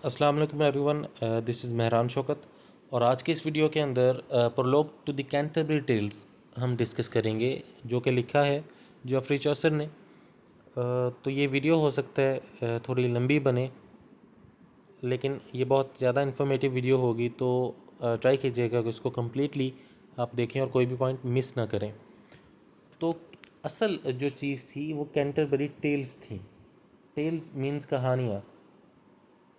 अस्सलाम वालेकुम everyone, this is Mehran Shaukat. और आज के इस वीडियो के अंदर prologue to the Canterbury Tales हम डिस्कस करेंगे, जो कि लिखा है जॉफ्री चौसर ने। तो ये वीडियो हो सकता है थोड़ी लंबी बने, लेकिन ये बहुत ज़्यादा इन्फॉर्मेटिव वीडियो होगी, तो ट्राई कीजिएगा कि उसको कम्प्लीटली आप देखें और कोई भी पॉइंट मिस ना करें। तो असल जो चीज़ थी वो कैंटरबरी टेल्स थी। टेल्स मीन्स कहानियाँ।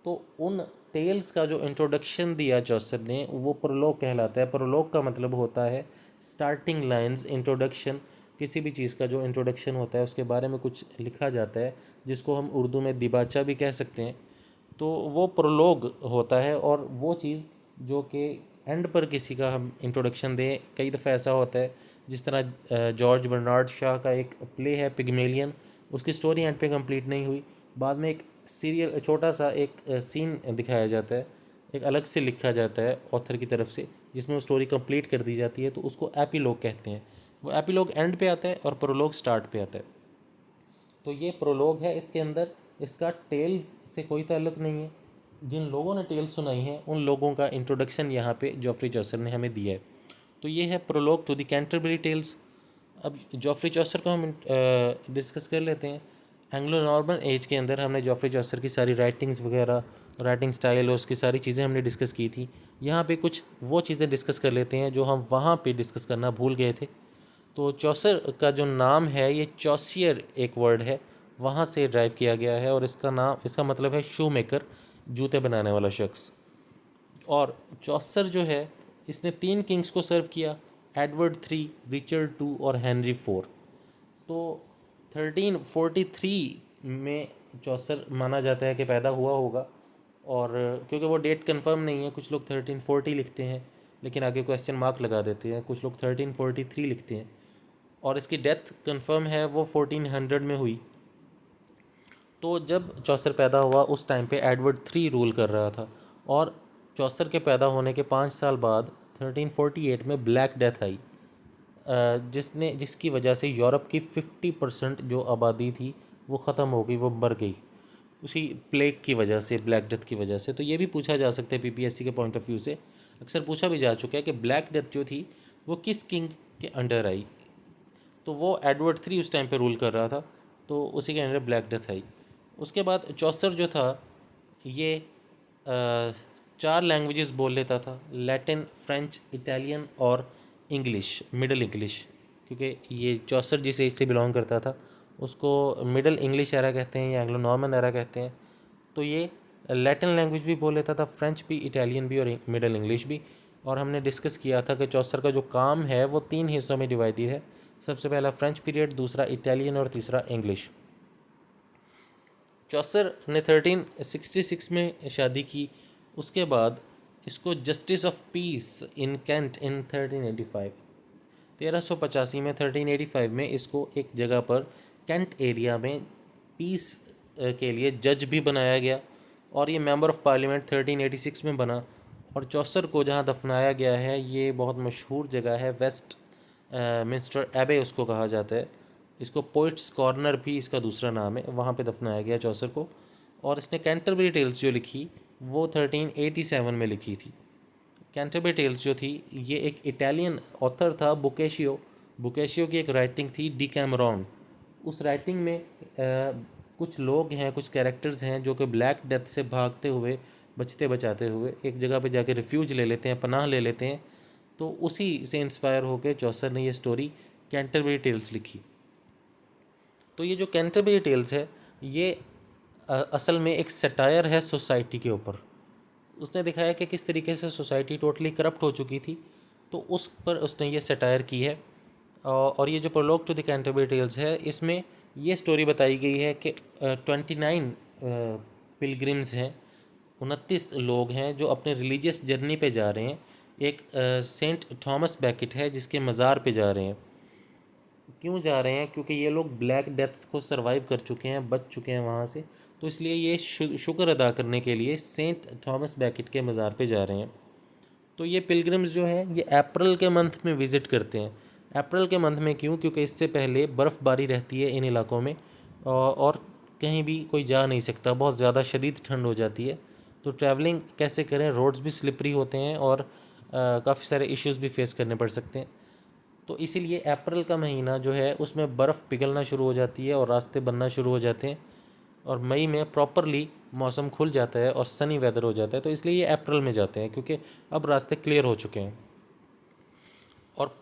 तो उन टेल्स का जो इंट्रोडक्शन दिया चौसर ने वो प्रोलॉग कहलाता है। प्रोलॉग का मतलब होता है स्टार्टिंग लाइंस, इंट्रोडक्शन। किसी भी चीज़ का जो इंट्रोडक्शन होता है उसके बारे में कुछ लिखा जाता है, जिसको हम उर्दू में दिबाचा भी कह सकते हैं। तो वो प्रोलॉग होता है, और वो चीज़ जो कि एंड पर किसी का हम इंट्रोडक्शन दें। कई दफ़ा ऐसा होता है, जिस तरह जॉर्ज बर्नार्ड शॉ का एक प्ले है पिग्मेलियन, उसकी स्टोरी एंड पे कंप्लीट नहीं हुई, बाद में एक सीरियल छोटा सा एक सीन दिखाया जाता है, एक अलग से लिखा जाता है ऑथर की तरफ से, जिसमें वो स्टोरी कंप्लीट कर दी जाती है, तो उसको एपीलॉग कहते हैं। वो एपीलॉग एंड पे आता है और प्रोलॉग स्टार्ट पे आता है। तो ये प्रोलॉग है, इसके अंदर इसका टेल्स से कोई ताल्लुक़ नहीं है। जिन लोगों ने टेल्स सुनाई हैं उन लोगों का इंट्रोडक्शन यहाँ पे जॉफ्री चौसर ने हमें दिया है। तो ये है prologue to the Canterbury Tales. अब जॉफ्री चौसर को हम डिस्कस कर लेते हैं। एंग्लो नॉर्मन एज के अंदर हमने जॉफ्री चौसर की सारी राइटिंग्स वगैरह, राइटिंग स्टाइल और उसकी सारी चीज़ें हमने डिस्कस की थी। यहाँ पे कुछ वो चीज़ें डिस्कस कर लेते हैं जो हम वहाँ पे डिस्कस करना भूल गए थे। तो चौसर का जो नाम है ये चौसियर एक वर्ड है, वहाँ से ड्राइव किया गया है, और इसका मतलब है शू मेकर, जूते बनाने वाला शख्स। और चौसर जो है इसने 3 किंग्स को सर्व किया, एडवर्ड 3, रिचर्ड 2 और हेनरी 4। तो 1343 में चौसर माना जाता है कि पैदा हुआ होगा। और क्योंकि वो डेट कंफर्म नहीं है, कुछ लोग 1340 लिखते हैं लेकिन आगे क्वेश्चन मार्क लगा देते हैं, कुछ लोग 1343 लिखते हैं। और इसकी डेथ कंफर्म है वो 1400 में हुई। तो जब चौसर पैदा हुआ उस टाइम पे एडवर्ड 3 रूल कर रहा था, और चौसर के पैदा होने के 5 साल बाद 1348 में ब्लैक डेथ आई, जिसकी वजह से यूरोप की 50% जो आबादी थी वो ख़त्म हो गई, वो मर गई उसी प्लेग की वजह से, ब्लैक डेथ की वजह से। तो ये भी पूछा जा सकता है पीपीएससी के पॉइंट ऑफ व्यू से, अक्सर पूछा भी जा चुका है कि ब्लैक डेथ जो थी वो किस किंग के अंडर आई। तो वो एडवर्ड 3 उस टाइम पे रूल कर रहा था, तो उसी के अंडर ब्लैक डेथ आई। उसके बाद चौसर जो था ये 4 लैंग्वेजेस बोल लेता था, लैटिन, फ्रेंच, इटालियन और इंग्लिश, मिडल इंग्लिश। क्योंकि ये चौसर जिस एज से बिलोंग करता था उसको मिडल इंग्लिश एरा कहते हैं या एंग्लो नॉर्मन एरा कहते हैं। तो ये लैटिन लैंग्वेज भी बोल लेता था, फ्रेंच भी, इटालियन भी और मिडल इंग्लिश भी। और हमने डिस्कस किया था कि चौसर का जो काम है वो 3 हिस्सों में डिवाइडेड है। सबसे पहला फ्रेंच पीरियड, दूसरा इटालियन और तीसरा इंग्लिश। चौसर ने 1366 में शादी की। उसके बाद इसको justice of peace in Kent in 1385, 1385 में 1385 में इसको एक जगह पर कैंट एरिया में पीस के लिए जज भी बनाया गया, और ये मेंबर ऑफ पार्लियामेंट 1386 में बना। और चौसर को जहाँ दफनाया गया है ये बहुत मशहूर जगह है, वेस्ट मिंस्टर एबे उसको कहा जाता है। इसको पोइट्स कॉर्नर भी इसका दूसरा नाम है, वहाँ पे दफनाया गया चौसर को। और इसने कैंटरबरी टेल्स जो लिखी वो 1387 में लिखी थी। कैंटरबरी टेल्स जो थी ये एक इटालियन ऑथर था, बुकेशियो की एक राइटिंग थी, डी कैमरॉन। उस राइटिंग में कुछ लोग हैं, कुछ कैरेक्टर्स हैं जो कि ब्लैक डेथ से भागते हुए, बचते बचाते हुए एक जगह पे जाके रिफ्यूज ले लेते हैं, पनाह ले लेते हैं। तो उसी से इंस्पायर होकर चौसर ने ये स्टोरी कैंटरबरी टेल्स लिखी। तो ये जो कैंटरबरी टेल्स है ये असल में एक सटायर है सोसाइटी के ऊपर। उसने दिखाया कि किस तरीके से सोसाइटी टोटली करप्ट हो चुकी थी, तो उस पर उसने ये सटायर की है। और ये जो prologue to the Canterbury Tales है इसमें ये स्टोरी बताई गई है कि 29 पिलग्रिम्स हैं, 29 लोग हैं जो अपने रिलीजियस जर्नी पे जा रहे हैं। एक सेंट थॉमस बैकेट है जिसके मज़ार पे जा रहे हैं। क्यों जा रहे हैं? क्योंकि ये लोग ब्लैक डेथ को सरवाइव कर चुके हैं, बच चुके हैं वहाँ से, तो इसलिए ये शुक्र अदा करने के लिए सेंट थॉमस बैकेट के मज़ार पे जा रहे हैं। तो ये पिलग्रिम्स जो हैं ये अप्रैल के मंथ में विज़िट करते हैं। अप्रैल के मंथ में क्यों? क्योंकि इससे पहले बर्फ़बारी रहती है इन इलाकों में, और कहीं भी कोई जा नहीं सकता, बहुत ज़्यादा शदीद ठंड हो जाती है। तो ट्रैवलिंग कैसे करें, रोड्स भी स्लिपरी होते हैं और काफ़ी सारे इश्यूज़ भी फेस करने पड़ सकते हैं। तो इसीलिए अप्रैल का महीना जो है उसमें बर्फ़ पिघलना शुरू हो जाती है और रास्ते बनना शुरू हो जाते हैं, और मई में प्रॉपरली मौसम खुल जाता है और सनी वेदर हो जाता है। तो इसलिए ये अप्रैल में जाते हैं क्योंकि अब रास्ते क्लियर हो चुके हैं। और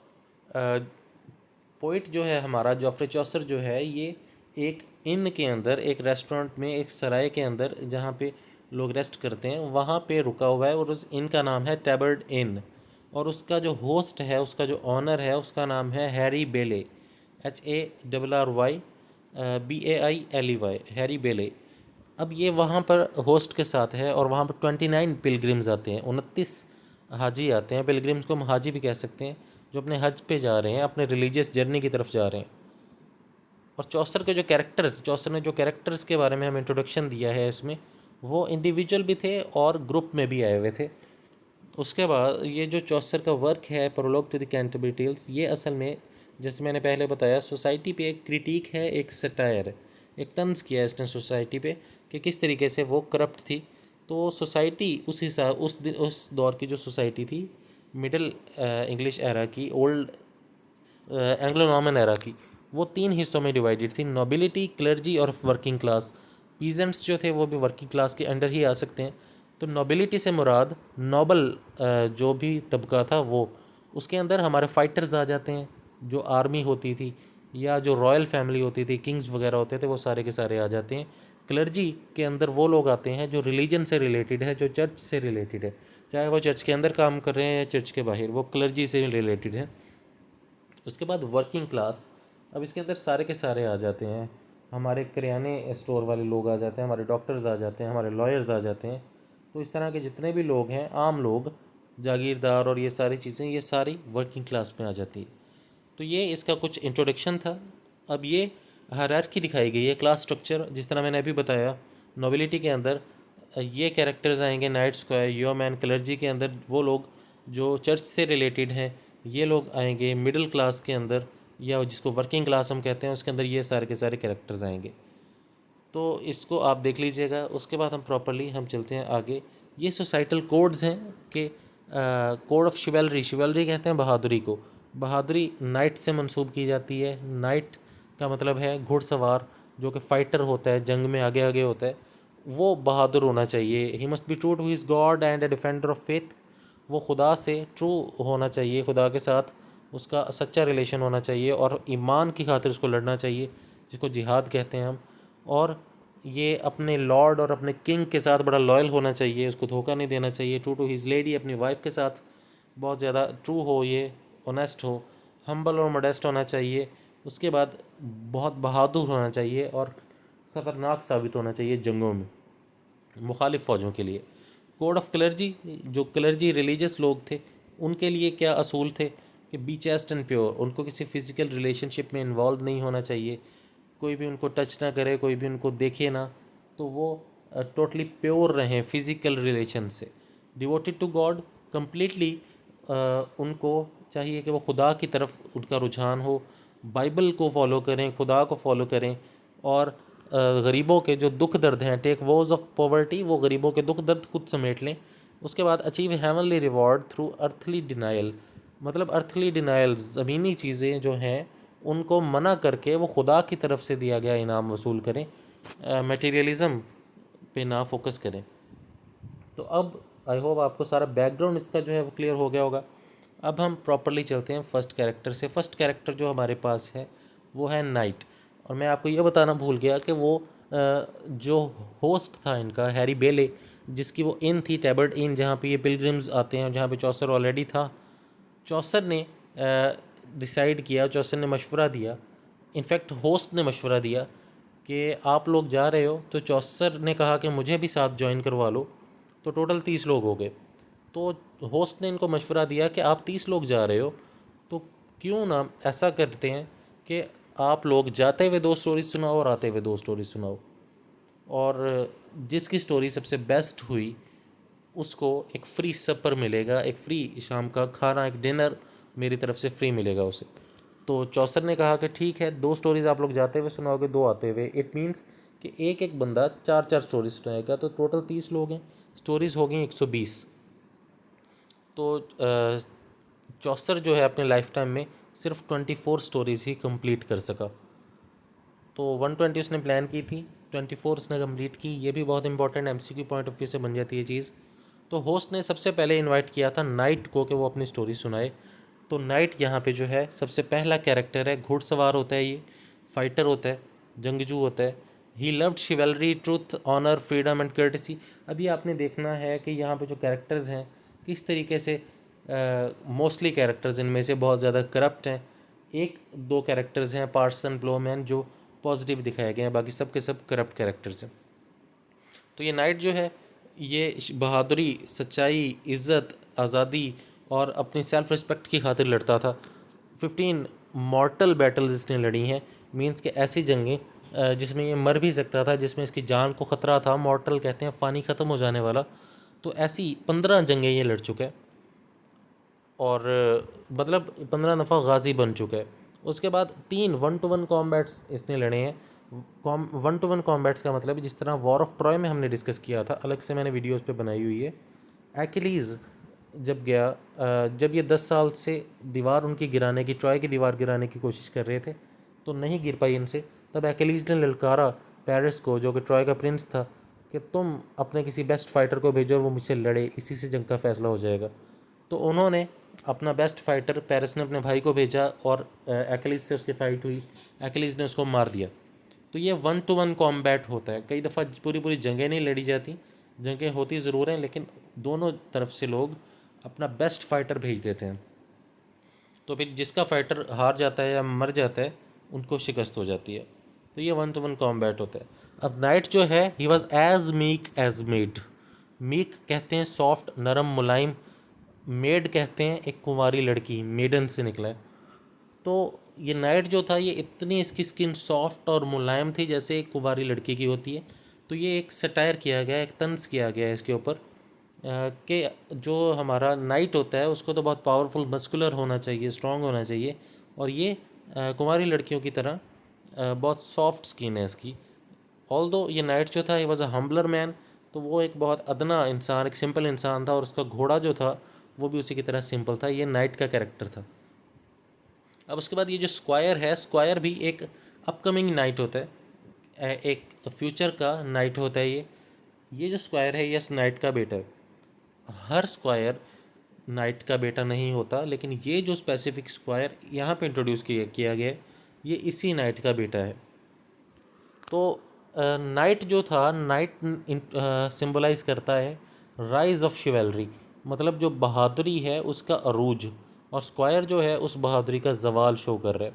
पोइट जो है हमारा जॉफ्रे चौसर जो है, ये एक इन के अंदर, एक रेस्टोरेंट में, एक सराय के अंदर जहाँ पे लोग रेस्ट करते हैं वहाँ पे रुका हुआ है, और उस इन का नाम है टैबर्ड इन। और उसका जो होस्ट है, उसका जो ऑनर है, उसका नाम है हैरी बेले, HARRY BAILEY, हैरी बेले। अब ये वहाँ पर होस्ट के साथ है और वहाँ पर 29 पिलग्रिम्स आते हैं, 29 हाजी आते हैं। पिलग्रिम्स को हम हाजी भी कह सकते हैं, जो अपने हज पे जा रहे हैं, अपने रिलीजियस जर्नी की तरफ जा रहे हैं। और चौसर ने जो कैरेक्टर्स के बारे में हमें इंट्रोडक्शन दिया है इसमें, वो इंडिविजुअल भी थे और ग्रुप में भी आए हुए थे। उसके बाद ये जो चौसर का वर्क है, prologue to the Canterbury Tales, ये असल में जैसे मैंने पहले बताया सोसाइटी पे एक क्रिटिक है, एक सटायर है, एक तंज किया है इसने सोसाइटी पे कि किस तरीके से वो करप्ट थी। तो सोसाइटी उस दौर की जो सोसाइटी थी, मिडिल इंग्लिश एरा की, ओल्ड एंग्लो नॉर्मन एरा की, वो 3 हिस्सों में डिवाइडेड थी, नोबिलिटी, क्लर्जी और वर्किंग क्लास। पीजेंट्स जो थे वो भी वर्किंग क्लास के अंडर ही आ सकते हैं। तो नोबिलिटी से मुराद नोबल जो भी तबका था वो, उसके अंदर हमारे फाइटर्स आ जाते हैं, जो आर्मी होती थी या जो रॉयल फैमिली होती थी, किंग्स वगैरह होते थे, वो सारे के सारे आ जाते हैं। क्लर्जी के अंदर वो लोग आते हैं जो रिलीजन से रिलेटेड है, जो चर्च से रिलेटेड है, चाहे वो चर्च के अंदर काम कर रहे हैं या चर्च के बाहर, वो क्लर्जी से रिलेटेड है। उसके बाद वर्किंग क्लास, अब इसके अंदर सारे के सारे आ जाते हैं, हमारे करियाने स्टोर वाले लोग आ जाते हैं, हमारे डॉक्टर्स आ जाते हैं, हमारे लॉयर्स आ जाते हैं। तो इस तरह के जितने भी लोग हैं, आम लोग, जागीरदार और ये सारी चीज़ें, ये सारी वर्किंग क्लास में आ जाती है। तो ये इसका कुछ इंट्रोडक्शन था। अब ये हायरार्की दिखाई गई है, क्लास स्ट्रक्चर, जिस तरह मैंने अभी बताया। नोबिलिटी के अंदर ये कैरेक्टर्स आएंगे, नाइट स्क्वायर, योमैन। क्लर्जी के अंदर वो लोग जो चर्च से रिलेटेड हैं, ये लोग आएंगे। मिडिल क्लास के अंदर, या जिसको वर्किंग क्लास हम कहते हैं, उसके अंदर ये सारे के सारे कैरेक्टर्स आएंगे। तो इसको आप देख लीजिएगा। उसके बाद हम चलते हैं आगे। ये सोसाइटल कोड्स हैं कि कोड ऑफ शिवलरी, शिवलरी कहते हैं बहादुरी को। बहादुरी नाइट से मंसूब की जाती है। नाइट का मतलब है घुड़सवार, जो कि फाइटर होता है, जंग में आगे आगे होता है, वो बहादुर होना चाहिए। He must be true to his God and a defender of faith. वो खुदा से ट्रू होना चाहिए, खुदा के साथ उसका सच्चा रिलेशन होना चाहिए और ईमान की खातिर उसको लड़ना चाहिए, जिसको जिहाद कहते हैं हम। और ये अपने लॉर्ड और अपने किंग के साथ बड़ा लॉयल होना चाहिए, उसको धोखा नहीं देना चाहिए। ट्रू टू हिज लेडी, अपनी वाइफ के साथ बहुत ज़्यादा ट्रू हो, ये ऑनेस्ट हो, हम्बल और मोडेस्ट होना चाहिए। उसके बाद बहुत बहादुर होना चाहिए और ख़तरनाक साबित होना चाहिए जंगों में मुखालिफ फ़ौजों के लिए। कोड ऑफ क्लर्जी, जो क्लर्जी रिलीजियस लोग थे, उनके लिए क्या असूल थे कि बी चेस्ट एंड प्योर, उनको किसी फिज़िकल रिलेशनशिप में इन्वॉल्व नहीं होना चाहिए, कोई भी उनको टच ना करे, कोई भी उनको देखे ना, तो वो टोटली प्योर रहें फिज़िकल रिलेशन से। डिवोटेड टू गॉड, कम्प्लीटली उनको चाहिए कि वो खुदा की तरफ उनका रुझान हो, बाइबल को फॉलो करें, खुदा को फॉलो करें। और गरीबों के जो दुख दर्द हैं, टेक वोज ऑफ पॉवर्टी, वो गरीबों के दुख दर्द खुद समेट लें। उसके बाद achieve heavenly reward through earthly denial, मतलब अर्थली डिनाइल, ज़मीनी चीज़ें जो हैं उनको मना करके वो खुदा की तरफ से दिया गया इनाम वसूल करें, मटेरियलिज़म पे ना फोकस करें। तो अब आई होप आपको सारा बैकग्राउंड इसका जो है वो क्लियर हो गया होगा। अब हम प्रॉपरली चलते हैं फर्स्ट कैरेक्टर से। फर्स्ट कैरेक्टर जो हमारे पास है वो है नाइट। और मैं आपको ये बताना भूल गया कि वो जो होस्ट था इनका, हैरी बेले, जिसकी वो इन थी, टैबर्ड इन, जहाँ पे ये पिलग्रिम्स आते हैं, जहाँ पे चौसर ऑलरेडी था। चौसर ने डिसाइड किया, चौसर ने मशवरा दिया, इनफैक्ट होस्ट ने मशवरा दिया कि आप लोग जा रहे हो, तो चौसर ने कहा कि मुझे भी साथ ज्वाइन करवा लो। तो टोटल 30 लोग हो गए। तो होस्ट ने इनको मशवरा दिया कि आप 30 लोग जा रहे हो, तो क्यों ना ऐसा करते हैं कि आप लोग जाते हुए 2 स्टोरीज सुनाओ और आते हुए 2 स्टोरीज सुनाओ, और जिसकी स्टोरी सबसे बेस्ट हुई उसको एक फ्री सपर मिलेगा, एक फ्री शाम का खाना, एक डिनर मेरी तरफ से फ्री मिलेगा उसे। तो चौसर ने कहा कि ठीक है, 2 स्टोरीज़ आप लोग जाते हुए सुनाओगे, 2 आते हुए। इट मीन्स कि एक एक बंदा 4-4 स्टोरी सुनाएगा, तो टोटल 30 लोग हैं, स्टोरीज़ हो गई 120। तो चौसर जो है अपने लाइफ टाइम में सिर्फ 24 स्टोरीज़ ही कंप्लीट कर सका। तो 120 उसने प्लान की थी, 24 उसने कंप्लीट की। ये भी बहुत important MCQ point of view से बन जाती है चीज़। तो होस्ट ने सबसे पहले इनवाइट किया था नाइट को कि वो अपनी स्टोरी सुनाए। तो नाइट यहाँ पे जो है सबसे पहला कैरेक्टर है, घुड़सवार होता है, ये फाइटर होता है, जंगजू होता है। He loved chivalry, truth, honour, freedom and courtesy. अभी आपने देखना है कि यहाँ पे जो कैरेक्टर्स हैं किस तरीके से मोस्टली कैरेक्टर्स इनमें से बहुत ज़्यादा करप्ट हैं। एक दो कैरेक्टर्स हैं पार्सन प्लोमैन जो पॉजिटिव दिखाए गए हैं, बाकी सब के सब करप्ट कैरेक्टर्स हैं। तो ये नाइट जो है ये बहादुरी, सच्चाई, इज़्ज़त, आज़ादी और अपनी सेल्फ रिस्पेक्ट की खातिर लड़ता था। 15 मॉर्टल बैटल्स इसने लड़ी हैं, मींस कि ऐसी जंगें जिसमें ये मर भी सकता था, जिसमें इसकी जान को ख़तरा था। मॉर्टल कहते हैं फ़ानी ख़त्म हो जाने वाला। तो ऐसी 15 जंगें ये लड़ चुका है और मतलब 15 दफ़ा गाजी बन चुका है। उसके बाद 3 1-to-1 कॉम्बैट्स इसने लड़े हैं। 1-to-1 कॉम्बैट्स का मतलब जिस तरह वॉर ऑफ ट्रॉय में हमने डिस्कस किया था, अलग से मैंने वीडियोस पे बनाई हुई है। एक्लीज़ जब गया, जब ये 10 साल से दीवार उनकी गिराने की, ट्रॉय की दीवार गिराने की कोशिश कर रहे थे तो नहीं गिर पाई इनसे, तब एक्लीज़ ने ललकारा पेरिस को, जो कि ट्रॉय का प्रिंस था, कि तुम अपने किसी बेस्ट फाइटर को भेजो और वो मुझसे लड़े, इसी से जंग का फैसला हो जाएगा। तो उन्होंने अपना बेस्ट फाइटर, पेरिस ने अपने भाई को भेजा और एक्लीज़ से उसकी फ़ाइट हुई, एक्लीज़ ने उसको मार दिया। तो ये 1-to-1 कॉम्बैट होता है। कई दफ़ा पूरी पूरी जंगें नहीं लड़ी जाती, जंगें होती ज़रूर हैं, लेकिन दोनों तरफ से लोग अपना बेस्ट फाइटर भेज देते हैं। तो फिर जिसका फाइटर हार जाता है या मर जाता है उनको शिकस्त हो जाती है। तो ये 1-to-1 कॉम्बैट होता है। अब नाइट जो है he was as meek as maid. Meek कहते हैं सॉफ्ट, नरम, मुलायम। मेड कहते हैं एक कुंवारी लड़की, मेडन से निकला है। तो ये नाइट जो था ये इतनी इसकी स्किन सॉफ्ट और मुलायम थी जैसे एक कुंवारी लड़की की होती है। तो ये एक सटायर किया गया, एक तंज किया गया है इसके ऊपर कि जो हमारा नाइट होता है उसको तो बहुत पावरफुल, मस्कुलर होना चाहिए, स्ट्रॉन्ग होना चाहिए, और ये कुंवारी लड़कियों की तरह बहुत सॉफ्ट स्किन है इसकी। ऑल्दो ये नाइट जो था, ये वॉज अ हम्बलर मैन, तो वो एक बहुत अदना इंसान, एक सिंपल इंसान था, और उसका घोड़ा जो था वो भी उसी की तरह सिंपल था। ये नाइट का कैरेक्टर था। अब उसके बाद ये जो स्क्वायर है, स्क्वायर भी एक अपकमिंग नाइट होता है, एक फ्यूचर का नाइट होता है। ये जो स्क्वायर है ये नाइट का बेटा है। हर स्क्वायर नाइट का बेटा नहीं होता, लेकिन ये जो स्पेसिफिक स्क्वायर यहाँ पे इंट्रोड्यूस किया गया है ये इसी नाइट का बेटा है। तो नाइट जो था, नाइट सिंबलाइज करता है राइज ऑफ शिवेलरी, मतलब जो बहादुरी है उसका अरूज, और स्क्वायर जो है उस बहादुरी का जवाल शो कर रहा है।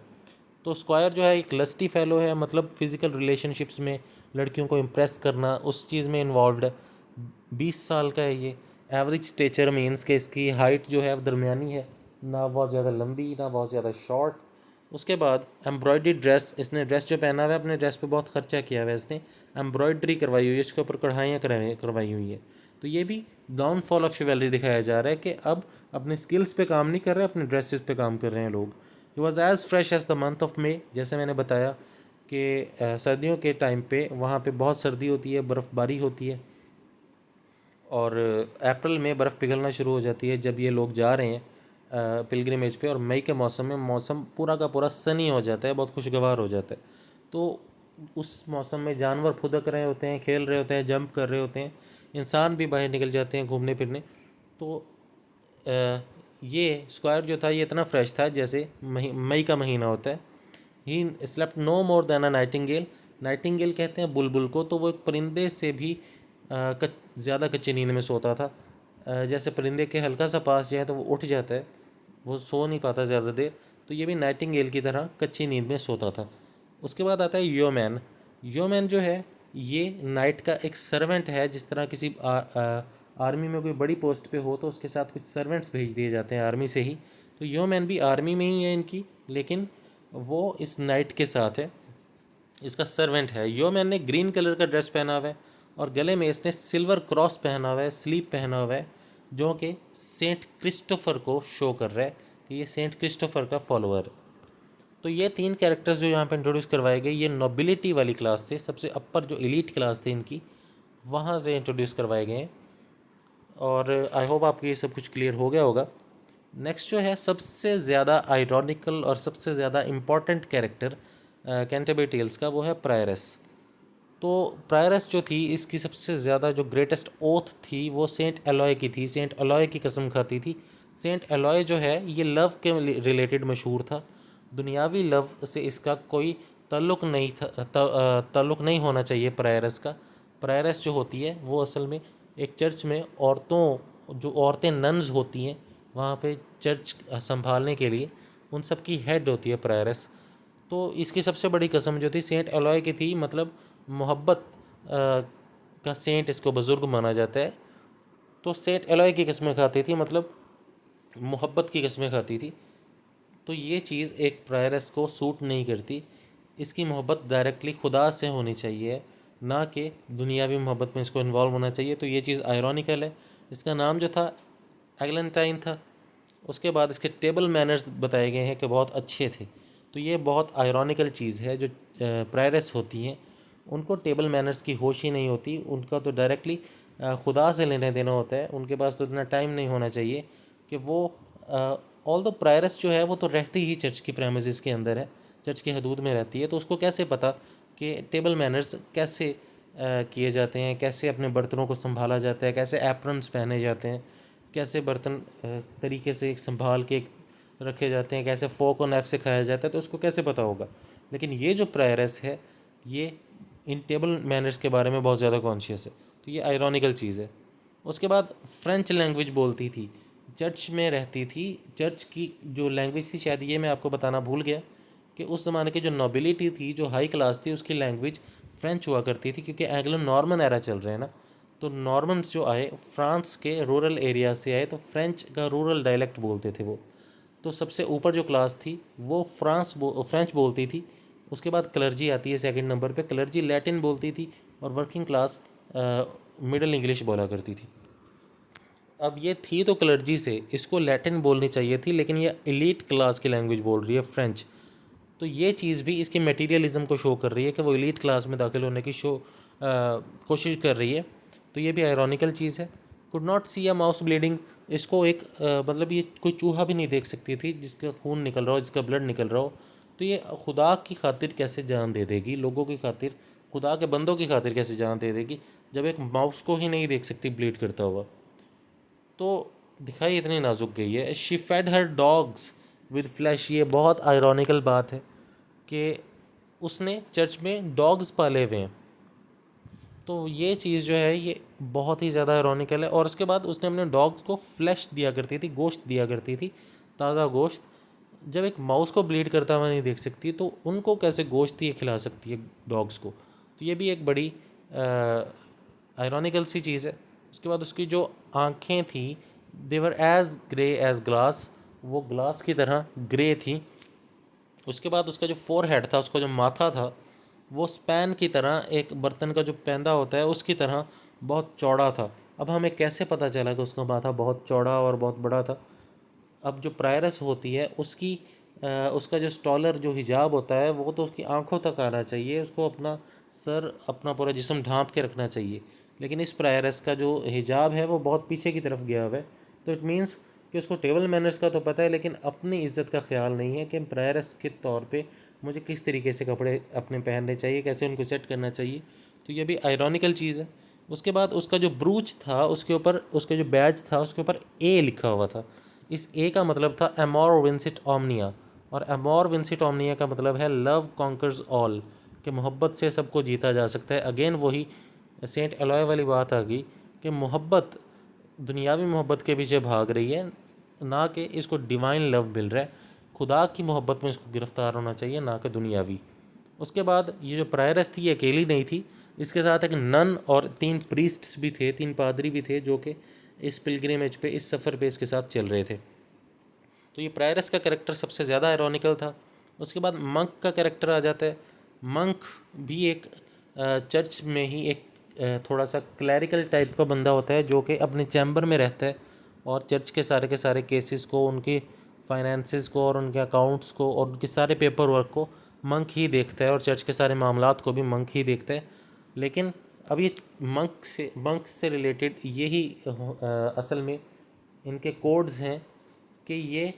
तो स्क्वायर जो है एक लस्टी फेलो है, मतलब फिज़िकल रिलेशनशिप्स में लड़कियों को इम्प्रेस करना, उस चीज़ में इन्वॉल्व है। 20 साल का है ये। एवरेज स्टेचर मीन्स के इसकी हाइट जो है वो दरमियानी है, ना बहुत ज़्यादा लंबी ना बहुत ज़्यादा शॉर्ट। उसके बाद एम्ब्रॉयडरी ड्रेस, इसने ड्रेस जो पहना हुआ है अपने ड्रेस पे बहुत खर्चा किया हुआ है इसने, एम्ब्रॉयडरी करवाई हुई है, इसके ऊपर कढ़ाइयाँ करवाई हुई है। तो ये भी डाउनफॉल ऑफ शिवेलरी दिखाया जा रहा है कि अब अपने स्किल्स पे काम नहीं कर रहे, अपने ड्रेसेस पे काम कर रहे हैं लोग। He was as fresh as the month of May, जैसे मैंने बताया कि सर्दियों के टाइम पे वहाँ पे बहुत सर्दी होती है, बर्फ़बारी होती है, और अप्रैल में बर्फ़ पिघलना शुरू हो जाती है जब ये लोग जा रहे हैं पिलग्रिमेज पे, और मई के मौसम में मौसम पूरा का पूरा सनी हो जाता है, बहुत खुशगवार हो जाता है। तो उस मौसम में जानवर फुदक रहे होते हैं, खेल रहे होते हैं, जंप कर रहे होते हैं, इंसान भी बाहर निकल जाते हैं घूमने फिरने। तो ये स्क्वायर जो था ये इतना फ्रेश था जैसे मई का महीना होता है। He slept no more than a nightingale. Nightingale कहते हैं बुलबुल को, तो वो एक परिंदे से भी ज़्यादा कच्ची नींद में सोता था। जैसे परिंदे के हल्का सा पास जाए तो वो उठ जाता है, वो सो नहीं पाता ज़्यादा देर, तो ये भी नाइटिंगेल की तरह कच्ची नींद में सोता था। उसके बाद आता है योमैन। योमैन जो है ये नाइट का एक सर्वेंट है। जिस तरह किसी आर्मी में कोई बड़ी पोस्ट पे हो तो उसके साथ कुछ सर्वेंट्स भेज दिए जाते हैं आर्मी से ही, तो योमैन भी आर्मी में ही है इनकी, लेकिन वो इस नाइट के साथ है, इसका सर्वेंट है। योमैन ने ग्रीन कलर का ड्रेस पहना हुआ है और गले में इसने सिल्वर क्रॉस पहना हुआ है, स्लीव पहना हुआ है, जो कि सेंट क्रिस्टोफर को शो कर रहा है कि ये सेंट क्रिस्टोफर का फॉलोअर है। तो ये 3 कैरेक्टर्स जो यहाँ पे इंट्रोड्यूस करवाए गए, ये नोबिलिटी वाली क्लास से, सबसे अपर जो एलीट क्लास थी इनकी, वहाँ से इंट्रोड्यूस करवाए गए हैं। और आई होप आपको ये सब कुछ क्लियर हो गया होगा। नेक्स्ट जो है सबसे ज़्यादा आयरॉनिकल और सबसे ज़्यादा इम्पॉर्टेंट कैरेक्टर कैंटरबरी टेल्स का, वो है प्रायरस। तो प्रायरस जो थी, इसकी सबसे ज़्यादा जो ग्रेटेस्ट ओथ थी वो सेंट एलॉय की थी। सेंट एलॉय की कसम खाती थी। सेंट एलॉय जो है ये लव के रिलेटेड मशहूर था। दुनियावी लव से इसका कोई ताल्लुक़ नहीं था, ताल्लुक़ नहीं होना चाहिए प्रायरस का। प्रायरस जो होती है वो असल में एक चर्च में जो औरतें नन्स होती हैं वहाँ पे चर्च संभालने के लिए, उन सब की हेड होती है प्रायरस। तो इसकी सबसे बड़ी कसम जो थी सेंट एलॉय की थी, मतलब मोहब्बत का सेंट इसको बुज़ुर्ग माना जाता है। तो सेंट एलॉय की कस्में खाती थी, मतलब मोहब्बत की कस्में खाती थी। तो ये चीज़ एक प्रायरस को सूट नहीं करती। इसकी मोहब्बत डायरेक्टली खुदा से होनी चाहिए, ना कि दुनियावी मोहब्बत में इसको इन्वॉल्व होना चाहिए। तो ये चीज़ आयरॉनिकल है। इसका नाम जो था एग्लेंटाइन था। उसके बाद इसके टेबल मैनर्स बताए गए हैं कि बहुत अच्छे थे। तो ये बहुत आयरॉनिकल चीज़ है। जो प्रायरस होती हैं उनको टेबल मैनर्स की होश ही नहीं होती। उनका तो डायरेक्टली खुदा से लेने देना होता है। उनके पास तो इतना टाइम नहीं होना चाहिए कि वो ऑल द प्रायरस जो है वो तो रहती ही चर्च की प्रेमिसेस के अंदर है, चर्च की हदूद में रहती है। तो उसको कैसे पता कि टेबल मैनर्स कैसे किए जाते हैं, कैसे अपने बर्तनों को संभाला जाता है, कैसे एप्रन्स पहने जाते हैं, कैसे बर्तन तरीके से संभाल के रखे जाते हैं, कैसे फोक और नाइफ से खाया जाता है, तो उसको कैसे पता होगा। लेकिन ये जो प्रायरस है ये इन टेबल मैनर्स के बारे में बहुत ज़्यादा कॉन्शियस है। तो ये आयरॉनिकल चीज़ है। उसके बाद फ्रेंच लैंग्वेज बोलती थी, चर्च में रहती थी। चर्च की जो लैंग्वेज थी, शायद ये मैं आपको बताना भूल गया कि उस ज़माने की जो नोबिलिटी थी, जो हाई क्लास थी, उसकी लैंग्वेज फ्रेंच हुआ करती थी। क्योंकि एंग्लो नॉर्मन एरा चल रहे हैं ना, तो नॉर्मन्स जो आए फ्रांस के रूरल एरिया से आए, तो फ्रेंच का रूरल डायलेक्ट बोलते थे वो। तो सबसे ऊपर जो क्लास थी वो फ्रेंच बोलती थी। उसके बाद क्लर्जी आती है सेकंड नंबर पे। क्लर्जी लैटिन बोलती थी और वर्किंग क्लास मिडिल इंग्लिश बोला करती थी। अब ये थी तो क्लर्जी से, इसको लैटिन बोलनी चाहिए थी, लेकिन ये एलीट क्लास की लैंग्वेज बोल रही है, फ्रेंच। तो ये चीज़ भी इसके मटेरियलिज्म को शो कर रही है कि वो एलीट क्लास में दाखिल होने की कोशिश कर रही है। तो ये भी आयरॉनिकल चीज़ है। Could not see a mouse bleeding, इसको एक मतलब ये कोई चूहा भी नहीं देख सकती थी जिसका खून निकल रहा हो, जिसका ब्लड निकल रहा हो। तो ये खुदा की खातिर कैसे जान दे देगी, लोगों की खातिर, खुदा के बंदों की खातिर कैसे जान दे देगी, जब एक माउस को ही नहीं देख सकती ब्लीड करता हुआ। तो दिखाई इतनी नाजुक गई है। She fed her dogs with flash, ये बहुत आयरॉनिकल बात है कि उसने चर्च में डॉग्स पाले हुए हैं। तो ये चीज़ जो है ये बहुत ही ज़्यादा आयरॉनिकल है। और उसके बाद उसने अपने डॉग्स को फ्लैश दिया करती थी, गोश्त दिया करती थी, ताज़ा गोश्त। जब एक माउस को ब्लीड करता हुआ नहीं देख सकती तो उनको कैसे गोश्त ये खिला सकती है डॉग्स को। तो ये भी एक बड़ी आयरॉनिकल सी चीज़ है। उसके बाद उसकी जो आँखें थी, देवर एज ग्रे एज ग्लास, वो ग्लास की तरह ग्रे थी। उसके बाद उसका जो फोरहेड था, उसका जो माथा था, वो स्पैन की तरह, एक बर्तन का जो पैंदा होता है उसकी तरह बहुत चौड़ा था। अब हमें कैसे पता चला कि उसका माथा बहुत चौड़ा और बहुत बड़ा था? अब जो प्रायरस होती है उसका जो स्टॉलर, जो हिजाब होता है, वो तो उसकी आंखों तक आना चाहिए, उसको अपना सर, अपना पूरा जिस्म ढांप के रखना चाहिए। लेकिन इस प्रायरस का जो हिजाब है वो बहुत पीछे की तरफ गया हुआ है। तो इट मीन्स कि उसको टेबल मैनर्स का तो पता है, लेकिन अपनी इज्जत का ख्याल नहीं है कि प्रायरस के तौर पे मुझे किस तरीके से कपड़े अपने पहनने चाहिए, कैसे उनको सेट करना चाहिए। तो ये भी आयरॉनिकल चीज़ है। उसके बाद उसका जो ब्रूच था, उसके ऊपर उसका जो बैज था, उसके ऊपर ए लिखा हुआ था। इस ए का मतलब था एमोर विंसिट ओमनिया, और एमोर विंसिट ओमनिया का मतलब है लव कॉन्कर्स ऑल, कि मोहब्बत से सबको जीता जा सकता है। अगेन वही सेंट एलॉय वाली बात आ गई कि मोहब्बत दुनियावी मोहब्बत के पीछे भाग रही है, ना कि इसको डिवाइन लव मिल रहा है। खुदा की मोहब्बत में इसको गिरफ्तार होना चाहिए, ना कि दुनियावी। उसके बाद ये जो प्रायरस थी ये अकेली नहीं थी, इसके साथ एक नन और 3 प्रीस्ट्स भी थे, 3 पादरी भी थे, जो कि इस पिलग्रिमेज पे, इस सफ़र पे इसके साथ चल रहे थे। तो ये प्रायरस का कैरेक्टर सबसे ज़्यादा आयरॉनिकल था। उसके बाद मंक का कैरेक्टर आ जाता है। मंक भी एक चर्च में ही एक थोड़ा सा क्लैरिकल टाइप का बंदा होता है, जो कि अपने चैम्बर में रहता है और चर्च के सारे केसेस को, उनके फाइनेंसेस को और उनके अकाउंट्स को और उनके सारे पेपर वर्क को मंक ही देखता है, और चर्च के सारे मामलात को भी मंक ही देखता है। लेकिन अब ये मंक से रिलेटेड यही असल में इनके कोड्स हैं कि ये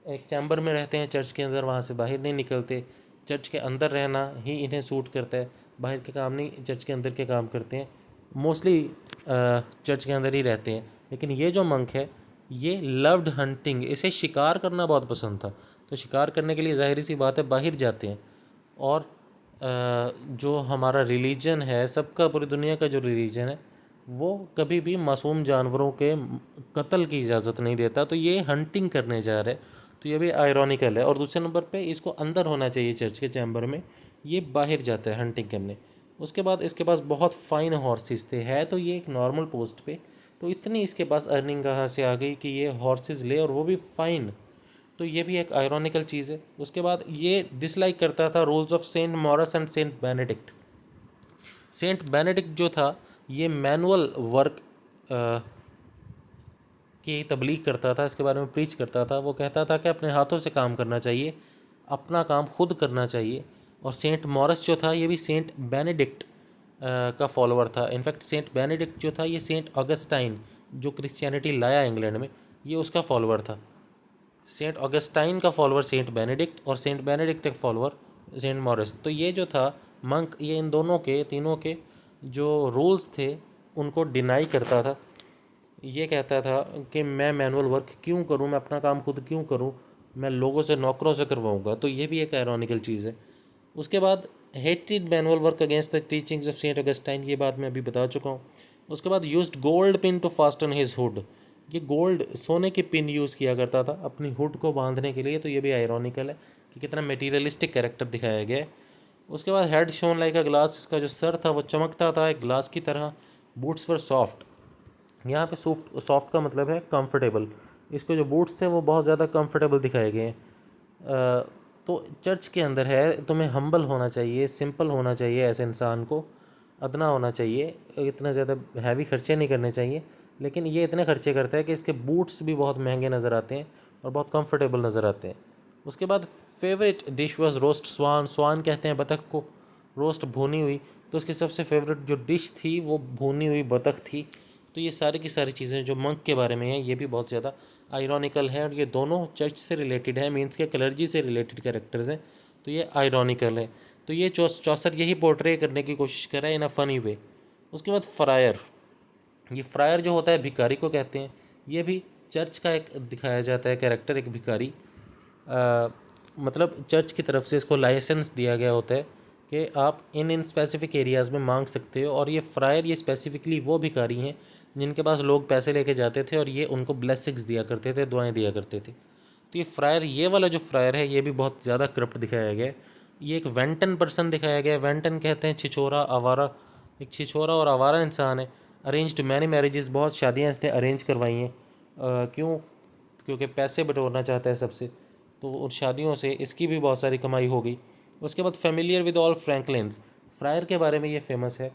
एक चैम्बर में रहते हैं चर्च के अंदर, वहाँ से बाहर नहीं निकलते। चर्च के अंदर रहना ही इन्हें सूट करता है, बाहर के काम नहीं, चर्च के अंदर के काम करते हैं। मोस्टली चर्च के अंदर ही रहते हैं। लेकिन ये जो मंक है ये लव्ड हंटिंग, इसे शिकार करना बहुत पसंद था। तो शिकार करने के लिए जाहिर सी बात है बाहर जाते हैं। और जो हमारा रिलीजन है, सबका, पूरी दुनिया का जो रिलीजन है, वो कभी भी मासूम जानवरों के कत्ल की इजाज़त नहीं देता। तो ये हंटिंग करने जा रहे हैं, तो ये भी आयरॉनिकल है। और दूसरे नंबर पे इसको अंदर होना चाहिए चर्च के चैम्बर में, ये बाहर जाता है हंटिंग करने। उसके बाद इसके पास बहुत फाइन हॉर्सेस थे, है तो ये एक नॉर्मल पोस्ट पे, तो इतनी इसके पास अर्निंग कहाँ से आ गई कि ये हॉर्सेस ले, और वो भी फाइन। तो ये भी एक आयरॉनिकल चीज़ है। उसके बाद ये डिसलाइक करता था rules of Saint Maurus and Saint Benedict. Saint Benedict जो था ये मैनुअल वर्क की तबलीग करता था, इसके बारे में प्रीच करता था। वो कहता था कि अपने हाथों से काम करना चाहिए, अपना काम खुद करना चाहिए। और सेंट मॉरस जो था ये भी सेंट बेनेडिक्ट का फॉलोअर था। इनफैक्ट सेंट बेनेडिक्ट जो था ये सेंट ऑगस्टाइन जो क्रिश्चियनिटी लाया इंग्लैंड में, ये उसका फॉलोअर था। सेंट ऑगस्टाइन का फॉलोअर सेंट बेनेडिक्ट, और सेंट बेनेडिक्ट का फॉलोअर सेंट मॉरिस। तो ये जो था मंक, ये इन दोनों के, तीनों के जो रूल्स थे उनको डिनाई करता था। ये कहता था कि मैं मैनुअल वर्क क्यों करूं, मैं अपना काम खुद क्यों करूं, मैं लोगों से, नौकरों से करवाऊंगा। तो ये भी एक आयरॉनिकल चीज़ है। उसके बाद hated manual work against the teachings of Saint Augustine, ये बात मैं अभी बता चुका हूँ। उसके बाद used gold pin to fasten his hood, ये गोल्ड, सोने की पिन यूज़ किया करता था अपनी हुड को बांधने के लिए। तो ये भी आयरॉनिकल है कि कितना मटेरियलिस्टिक कैरेक्टर दिखाया गया है। उसके बाद head shown like a glass, इसका जो सर था वो चमकता था एक ग्लास की तरह। बूट्स वर सॉफ्ट, यहाँ पे सॉफ्ट का मतलब है कंफर्टेबल। इसके जो बूट्स थे वो बहुत ज़्यादा कंफर्टेबल दिखाए गए हैं। तो चर्च के अंदर है, तुम्हें हम्बल होना चाहिए, सिंपल होना चाहिए, ऐसे इंसान को अदना होना चाहिए, इतना ज़्यादा हैवी खर्चे नहीं करने चाहिए। लेकिन ये इतने खर्चे करता है कि इसके बूट्स भी बहुत महंगे नज़र आते हैं और बहुत कंफर्टेबल नज़र आते हैं। उसके बाद फेवरेट डिश वाज रोस्ट स्वान, स्वान कहते हैं बतख को, रोस्ट भुनी हुई। तो उसकी सबसे फेवरेट जो डिश थी वो भुनी हुई बतख थी। तो ये सारी की सारी चीज़ें जो मंक के बारे में हैं ये भी बहुत ज़्यादा आयरॉनिकल है, और ये दोनों चर्च से रिलेटेड है, मीन्स के क्लर्जी से रिलेटेड कैरेक्टर्स हैं। तो ये आयरॉनिकल है। तो ये चौसर यही पोर्ट्रे करने की कोशिश कर रहा है इन अ फनी वे। उसके बाद फ्रायर, ये फ्रायर जो होता है भिखारी को कहते हैं। ये भी चर्च का एक दिखाया जाता है कैरेक्टर, एक भिखारी। मतलब चर्च की तरफ से इसको लाइसेंस दिया गया होता है कि आप इन स्पेसिफिक एरियाज़ में मांग सकते हो। और ये फ्रायर, ये स्पेसिफिकली वो भिखारी हैं जिनके पास लोग पैसे लेके जाते थे और ये उनको ब्लेसिंग्स दिया करते थे, दुआएं दिया करते थे। तो ये फ्रायर, ये वाला जो फ्रायर है ये भी बहुत ज़्यादा करप्ट दिखाया गया है। ये एक वेंटन पर्सन दिखाया गया है। वेंटन कहते हैं छिछोरा, आवारा, एक छिछोरा और आवारा इंसान है। अरेंज्ड मैनी मैरिजेस, बहुत शादियाँ इसने अरेंज करवाई हैं। क्यों? क्योंकि पैसे बटोरना चाहता है सबसे, तो उन शादियों से इसकी भी बहुत सारी कमाई हो गई। उसके बाद फेमिलियर विद ऑल फ्रैंकलिन्स, फ्रायर के बारे में ये फेमस है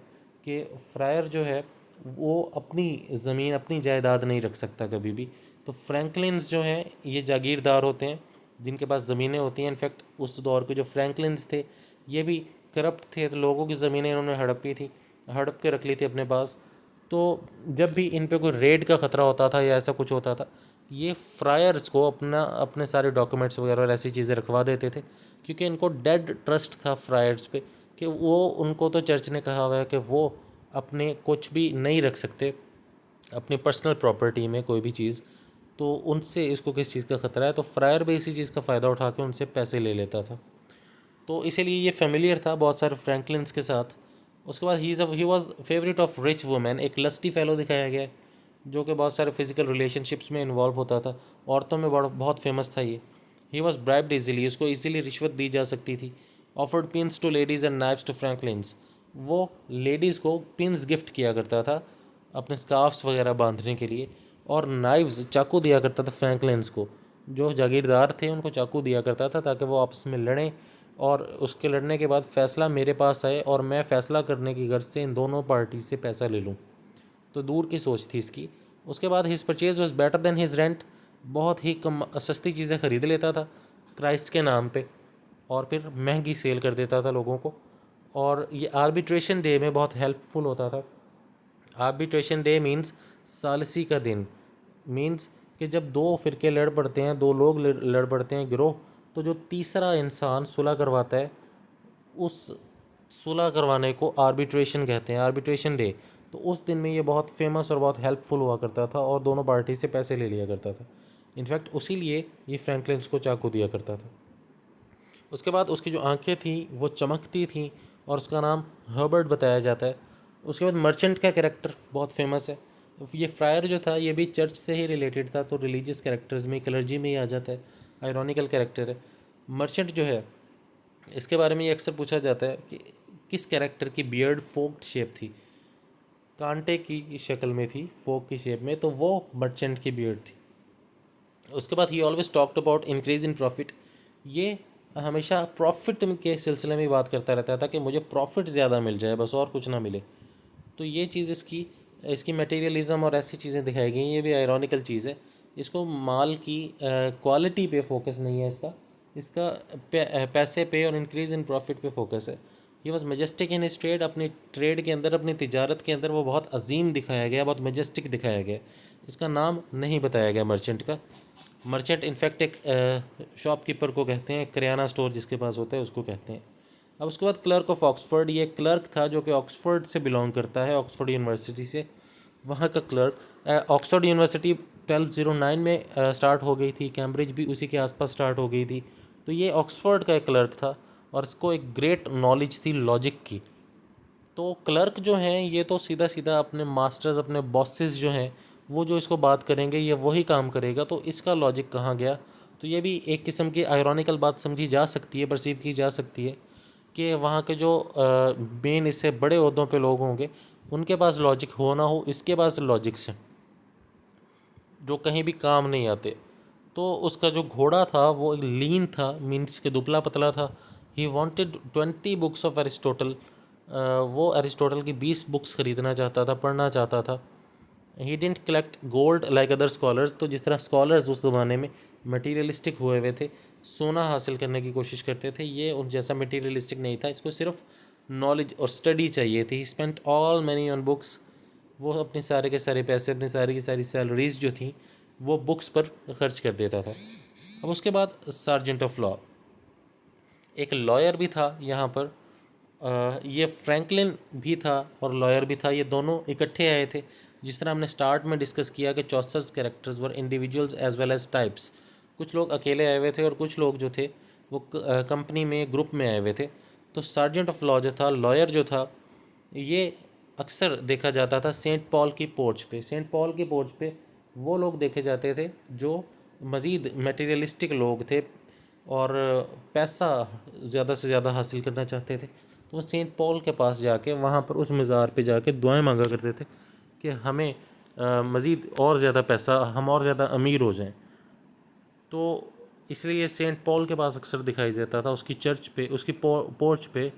कि फ्रायर जो है वो अपनी ज़मीन, अपनी जायदाद नहीं रख सकता कभी भी। तो फ्रैंकलिन्स जो हैं ये जागीरदार होते हैं जिनके पास ज़मीनें होती हैं। इनफैक्ट उस दौर के जो फ्रैंकलिन्स थे ये भी करप्ट थे, तो लोगों की ज़मीनें इन्होंने हड़पी थी, हड़प के रख ली थी अपने पास। तो जब भी इन पे कोई रेड का ख़तरा होता था या ऐसा कुछ होता था, ये फ्रायर्स को अपने सारे डॉक्यूमेंट्स वगैरह और ऐसी चीज़ें रखवा देते थे, क्योंकि इनको डेड ट्रस्ट था फ्रायर्स पे कि वो, उनको तो चर्च ने कहा हुआ है कि वो अपने कुछ भी नहीं रख सकते अपनी पर्सनल प्रॉपर्टी में कोई भी चीज़। तो उनसे इसको किस चीज़ का ख़तरा है, तो फ्रायर भी इसी चीज़ का फ़ायदा उठा के उनसे पैसे ले लेता था। तो इसीलिए ये फेमिलियर था बहुत सारे फ्रैंकलिन्स के साथ। उसके बाद he was favourite of rich women, एक लस्टी फेलो दिखाया गया है जो कि बहुत सारे फिजिकल रिलेशनशिप्स में इन्वॉल्व होता था। औरतों में बहुत फेमस था ये। ही वॉज ब्राइब्ड ईजिली, उसको ईजिली रिश्वत दी जा सकती थी। Offered pins to ladies and knives to franklins, वो लेडीज़ को पिन्स गिफ्ट किया करता था अपने स्कार्फ्स वगैरह बांधने के लिए, और नाइव्स, चाकू दिया करता था फ्रैंकलिन्स को। जो जागीरदार थे उनको चाकू दिया करता था ताकि वो आपस में लड़ें, और उसके लड़ने के बाद फ़ैसला मेरे पास आए और मैं फ़ैसला करने की गर्ज से इन दोनों पार्टी से पैसा ले लूँ। तो दूर की सोच थी इसकी। उसके बाद his purchase was better than his rent, बहुत ही कम सस्ती चीज़ें ख़रीद लेता था क्राइस्ट के नाम पे और फिर महंगी सेल कर देता था लोगों को। और ये आर्बिट्रेशन डे में बहुत हेल्पफुल होता था। आर्बिट्रेशन डे मीन्स सालसी का दिन, मीन्स कि जब दो फिरके लड़ पड़ते हैं, दो लोग लड़ पड़ते हैं गिरोह, तो जो तीसरा इंसान सुलह करवाता है, उस सुलह करवाने को आर्बिट्रेशन कहते हैं, आर्बिट्रेशन डे। तो उस दिन में ये बहुत फेमस और बहुत हेल्पफुल हुआ करता था और दोनों पार्टी से पैसे ले लिया करता था। इनफैक्ट उसी लिए ये फ्रैंकलिन को चाकू दिया करता था। उसके बाद उसकी जो आंखें थीं वो चमकती थीं और उसका नाम हर्बर्ट बताया जाता है। उसके बाद मर्चेंट का कैरेक्टर बहुत फेमस है। ये फ्रायर जो था ये भी चर्च से ही रिलेटेड था, तो रिलीजियस कैरेक्टर्स में, क्लर्जी में ही आ जाता है, आयरॉनिकल कैरेक्टर है। मर्चेंट जो है इसके बारे में ये अक्सर पूछा जाता है कि किस कैरेक्टर की बियर्ड फोक्ड शेप थी, कांटे की शक्ल में थी, फोक की शेप में, तो वो मर्चेंट की बियर्ड थी। उसके बाद ही always talked about increase in profit. ये हमेशा प्रॉफिट के सिलसिले में बात करता रहता था कि मुझे प्रॉफिट ज़्यादा मिल जाए, बस और कुछ ना मिले। तो ये चीज़ इसकी इसकी मटेरियलिज्म और ऐसी चीज़ें दिखाई गई, ये भी आयरॉनिकल चीज़ है। इसको माल की क्वालिटी पे फोकस नहीं है, इसका पैसे पे और इंक्रीज इन प्रॉफिट पे फोकस है। ये बस मजेस्टिक इन हिज ट्रेड, अपनी ट्रेड के अंदर, अपनी तिजारत के अंदर वो बहुत अजीम दिखाया गया, बहुत मजेस्टिक दिखाया गया। इसका नाम नहीं बताया गया मर्चेंट का। मर्चेंट इनफैक्ट एक शॉपकीपर को कहते हैं, किराना स्टोर जिसके पास होता है उसको कहते हैं। अब उसके बाद क्लर्क ऑफ ऑक्सफोर्ड, ये क्लर्क था जो कि ऑक्सफोर्ड से बिलोंग करता है, ऑक्सफोर्ड यूनिवर्सिटी से। वहाँ का क्लर्क, ऑक्सफोर्ड यूनिवर्सिटी 1209 में स्टार्ट हो गई थी, कैम्ब्रिज भी उसी के आसपास स्टार्ट हो गई थी। तो ये ऑक्सफोर्ड का एक क्लर्क था और इसको एक ग्रेट नॉलेज थी लॉजिक की। तो क्लर्क जो हैं ये तो सीधा सीधा अपने मास्टर्स, अपने बॉसेस जो हैं वो जो इसको बात करेंगे ये वही काम करेगा, तो इसका लॉजिक कहाँ गया। तो ये भी एक किस्म की आयरॉनिकल बात समझी जा सकती है, परसीव की जा सकती है कि वहाँ के जो मेन इससे बड़े ओहदों पे लोग होंगे उनके पास लॉजिक हो ना हो, इसके पास लॉजिक्स हैं जो कहीं भी काम नहीं आते। तो उसका जो घोड़ा था वो एक लीन था, मीन्स के दुबला पतला था। He wanted 20 books of Aristotle, वो एरिस्टोटल की 20 बुक्स खरीदना चाहता था, पढ़ना चाहता था। He didn't collect gold like other scholars, तो जिस तरह स्कॉलर्स उस ज़माने में मटीरियलिस्टिक हुए हुए थे, सोना हासिल करने की कोशिश करते थे, ये उन जैसा मटीरियलिस्टिक नहीं था, इसको सिर्फ नॉलेज और स्टडी चाहिए थी। Spent all money on books, वो अपने सारे के सारे पैसे, अपनी सारी की सारी सैलरीज जो थी वो बुक्स पर खर्च कर देता था। अब उसके बाद सार्जेंट ऑफ लॉ, एक लॉयर भी था यहाँ पर। ये फ्रैंकलिन भी था और लॉयर भी था, ये दोनों इकट्ठे आए थे। जिस तरह हमने स्टार्ट में डिस्कस किया कि Chaucer's characters were individuals as well as types, कुछ लोग अकेले आए हुए थे और कुछ लोग जो थे वो कंपनी में, ग्रुप में आए हुए थे। तो सार्जेंट ऑफ लॉ जो था, लॉयर जो था, ये अक्सर देखा जाता था सेंट पॉल की पोर्च पे। सेंट पॉल की पोर्च पे वो लोग देखे जाते थे जो मज़ीद मटेरियलिस्टिक लोग थे और पैसा ज़्यादा से ज़्यादा हासिल करना चाहते थे। तो वो सेंट पॉल के पास जाके, वहाँ पर उस मज़ार पे जाके दुआएं मांगा करते थे कि हमें मज़ीद और ज़्यादा पैसा, हम और ज़्यादा अमीर हो जाएं। तो इसलिए सेंट पॉल के पास अक्सर दिखाई देता था, उसकी चर्च पे, उसकी पोर्च पे,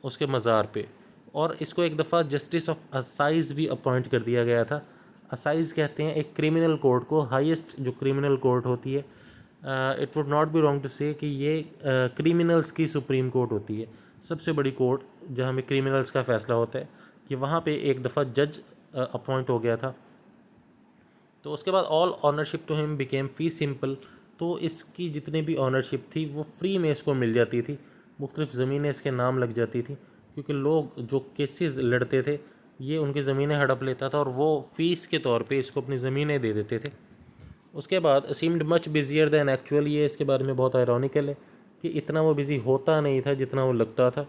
उसके मज़ार पे। और इसको एक दफ़ा जस्टिस ऑफ असाइज भी अपॉइंट कर दिया गया था। असाइज कहते हैं एक क्रिमिनल कोर्ट को, हाईएस्ट जो क्रिमिनल कोर्ट होती है। It would not be wrong to say कि ये क्रिमिनल्स की सुप्रीम कोर्ट होती है, सबसे बड़ी कोर्ट जहाँ में क्रिमिनल्स का फ़ैसला होता है, कि वहाँ पे एक दफ़ा जज अपॉइंट हो गया था। तो उसके बाद all ownership to him became fee simple, तो इसकी जितनी भी ऑनरशिप थी वो फ्री में इसको मिल जाती थी, मुख्तलिफ़ ज़मीनें इसके नाम लग जाती थी, क्योंकि लोग जो केसेस लड़ते थे ये उनकी ज़मीनें हड़प लेता था और वो फ़ीस के तौर पे इसको अपनी ज़मीनें दे देते थे। उसके बाद seemed much busier than actual, ये इसके बारे में बहुत आयरॉनिकल है कि इतना वो बिज़ी होता नहीं था जितना वो लगता था।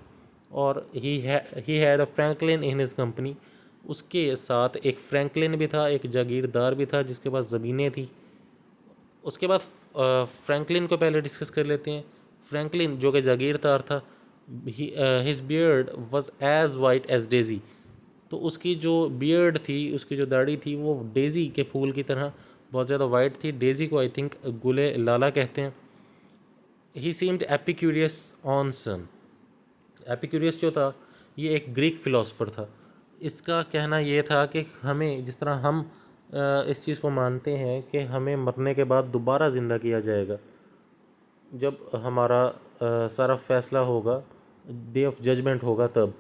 और he had a Franklin in his company, उसके साथ एक फ्रैंकलिन भी था, एक जागीरदार भी था जिसके पास ज़मीनें थी। उसके बाद फ्रैंकलिन को पहले डिस्कस कर लेते हैं। फ्रैंकलिन जो कि जागीरदार था, his beard was as white as daisy, तो उसकी जो बियर्ड थी, उसकी जो दाढ़ी थी वो डेज़ी के फूल की तरह बहुत ज़्यादा वाइट थी। डेज़ी को आई थिंक गुले लाला कहते हैं। ही सीम्ड एपिक्यूरियस ऑन सन, एपिक्यूरियस जो था ये एक ग्रीक फ़िलासफ़र था। इसका कहना ये था कि हमें, जिस तरह हम इस चीज़ को मानते हैं कि हमें मरने के बाद दोबारा ज़िंदा किया जाएगा जब हमारा सारा फैसला होगा, डे ऑफ जजमेंट होगा तब।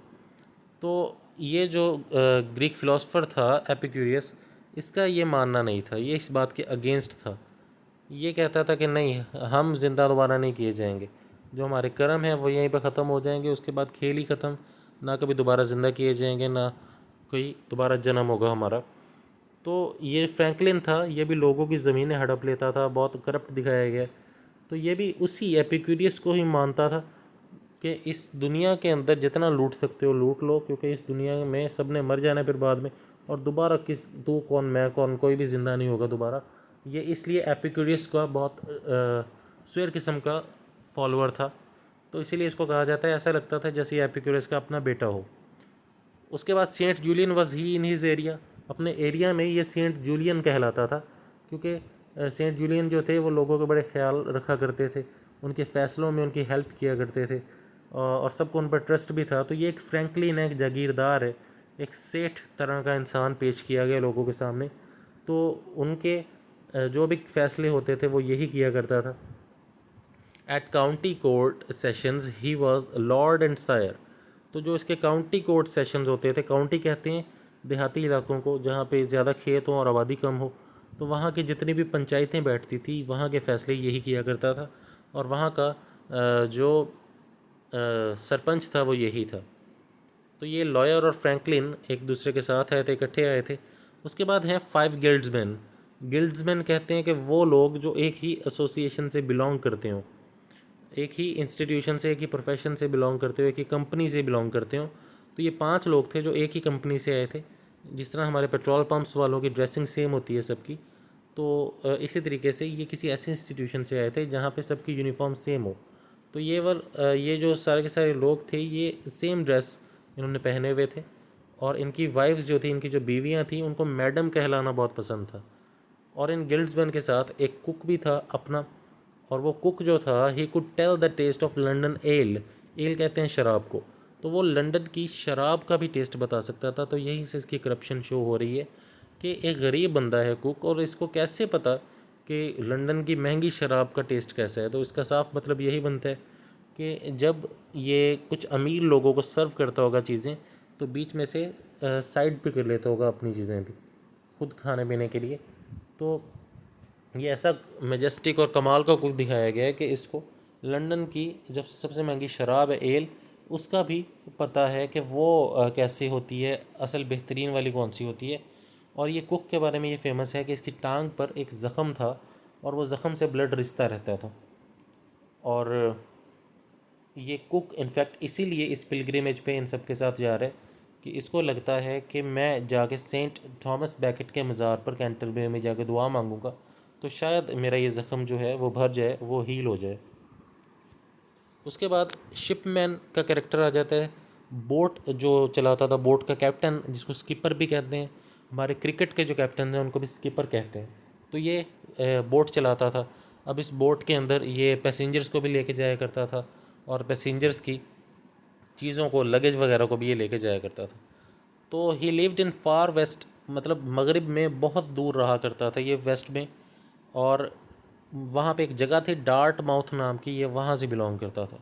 तो ये जो ग्रीक फ़िलासफ़र था एपिक्यूरियस, इसका ये मानना नहीं था, ये इस बात के अगेंस्ट था। ये कहता था कि नहीं, हम ज़िंदा दोबारा नहीं किए जाएंगे, जो हमारे कर्म हैं वो यहीं पर ख़त्म हो जाएंगे, उसके बाद खेल ही ख़त्म, ना कभी दोबारा ज़िंदा किए जाएंगे, ना कोई दोबारा जन्म होगा हमारा। तो ये फ्रैंकलिन था, ये भी लोगों की ज़मीनें हड़प लेता था, बहुत करप्ट दिखाया गया। तो ये भी उसी एपिक्यूरियस को ही मानता था कि इस दुनिया के अंदर जितना लूट सकते हो लूट लो, क्योंकि इस दुनिया में सब ने मर जाना है फिर बाद में, और दोबारा किस तू कौन मैं कौन, कोई भी ज़िंदा नहीं होगा दोबारा। ये इसलिए एपिक्यूरियस का बहुत स्वेर किस्म का फॉलोअर था, तो इसीलिए इसको कहा जाता है, ऐसा लगता था जैसे ये एपिक्यूरियस का अपना बेटा हो। उसके बाद Saint Julian was he in his area, अपने एरिया में ये सेंट जूलियन कहलाता था, क्योंकि सेंट जूलियन जो थे वो लोगों के बड़े ख्याल रखा करते थे, उनके फ़ैसलों में उनकी हेल्प किया करते थे, और सबको उन पर ट्रस्ट भी था। तो ये एक फ्रैंकलिन है, एक जागीरदार है, एक सेठ तरह का इंसान पेश किया गया लोगों के सामने। तो उनके जो भी फैसले होते थे वो यही किया करता था। At county court sessions he was lord and sire. तो जो इसके काउंटी कोर्ट सेशंस होते थे, काउंटी कहते हैं देहाती इलाकों को जहाँ पे ज़्यादा खेत हो और आबादी कम हो, तो वहाँ की जितनी भी पंचायतें बैठती थी वहाँ के फैसले यही किया करता था, और वहाँ का जो सरपंच था वो यही था। तो ये लॉयर और फ्रैंकलिन एक दूसरे के साथ आए थे, इकट्ठे आए थे। उसके बाद हैं 5 गिल्ड्समैन। गिल्ड्समैन कहते हैं कि वो लोग जो एक ही एसोसिएशन से बिलोंग करते हों, एक ही इंस्टीट्यूशन से, एक ही प्रोफेशन से बिलोंग करते हो, एक ही कंपनी से बिलोंग करते हो। तो ये 5 लोग थे जो एक ही कंपनी से आए थे। जिस तरह हमारे पेट्रोल पंप्स वालों की ड्रेसिंग सेम होती है सबकी, तो इसी तरीके से ये किसी ऐसे इंस्टीट्यूशन से आए थे जहाँ पे सबकी यूनिफॉर्म सेम हो। तो ये जो सारे के सारे लोग थे ये सेम ड्रेस इन्होंने पहने हुए थे, और इनकी वाइफ्स जो थी, इनकी जो बीवियाँ थी, उनको मैडम कहलाना बहुत पसंद था। और इन गिल्ड्समैन के साथ एक कुक भी था अपना, और वो कुक जो था he could tell the taste of London ale. Ale कहते हैं शराब को, तो वो लंदन की शराब का भी टेस्ट बता सकता था। तो यहीं से इसकी करप्शन शो हो रही है कि एक गरीब बंदा है कुक, और इसको कैसे पता कि लंदन की महंगी शराब का टेस्ट कैसा है। तो इसका साफ मतलब यही बनता है कि जब ये कुछ अमीर लोगों को सर्व करता होगा चीज़ें, तो बीच में से साइड पे कर लेता होगा अपनी चीज़ें भी खुद खाने पीने के लिए। तो ये ऐसा मेजेस्टिक और कमाल का कुछ दिखाया गया है कि इसको लंदन की जब सबसे महंगी शराब है एल, उसका भी पता है कि वो कैसी होती है, असल बेहतरीन वाली कौन सी होती है। और ये कुक के बारे में ये फेमस है कि इसकी टांग पर एक ज़ख़म था, और वो ज़ख़म से ब्लड रिसता रहता था। और ये कुक इनफैक्ट इसीलिए इस पिलग्रिमेज पे इन सब के साथ जा रहा है कि इसको लगता है कि मैं जाके सेंट थॉमस बैकेट के मज़ार पर कैंटरबरी में जाके दुआ मांगूंगा, तो शायद मेरा ये ज़ख़म जो है वो भर जाए, वो हील हो जाए। उसके बाद शिपमैन का कैरेक्टर आ जाता है, बोट जो चलाता था, बोट का कैप्टन, जिसको स्किपर भी कहते हैं। हमारे क्रिकेट के जो कैप्टन हैं उनको भी स्किपर कहते हैं। तो ये बोट चलाता था। अब इस बोट के अंदर ये पैसेंजर्स को भी लेके जाया करता था, और पैसेंजर्स की चीज़ों को, लगेज वगैरह को भी ये लेके जाया करता था। तो ही लिव्ड इन फार वेस्ट, मतलब मगरिब में बहुत दूर रहा करता था ये, वेस्ट में। और वहाँ पे एक जगह थी डार्ट माउथ नाम की, ये वहाँ से बिलोंग करता था।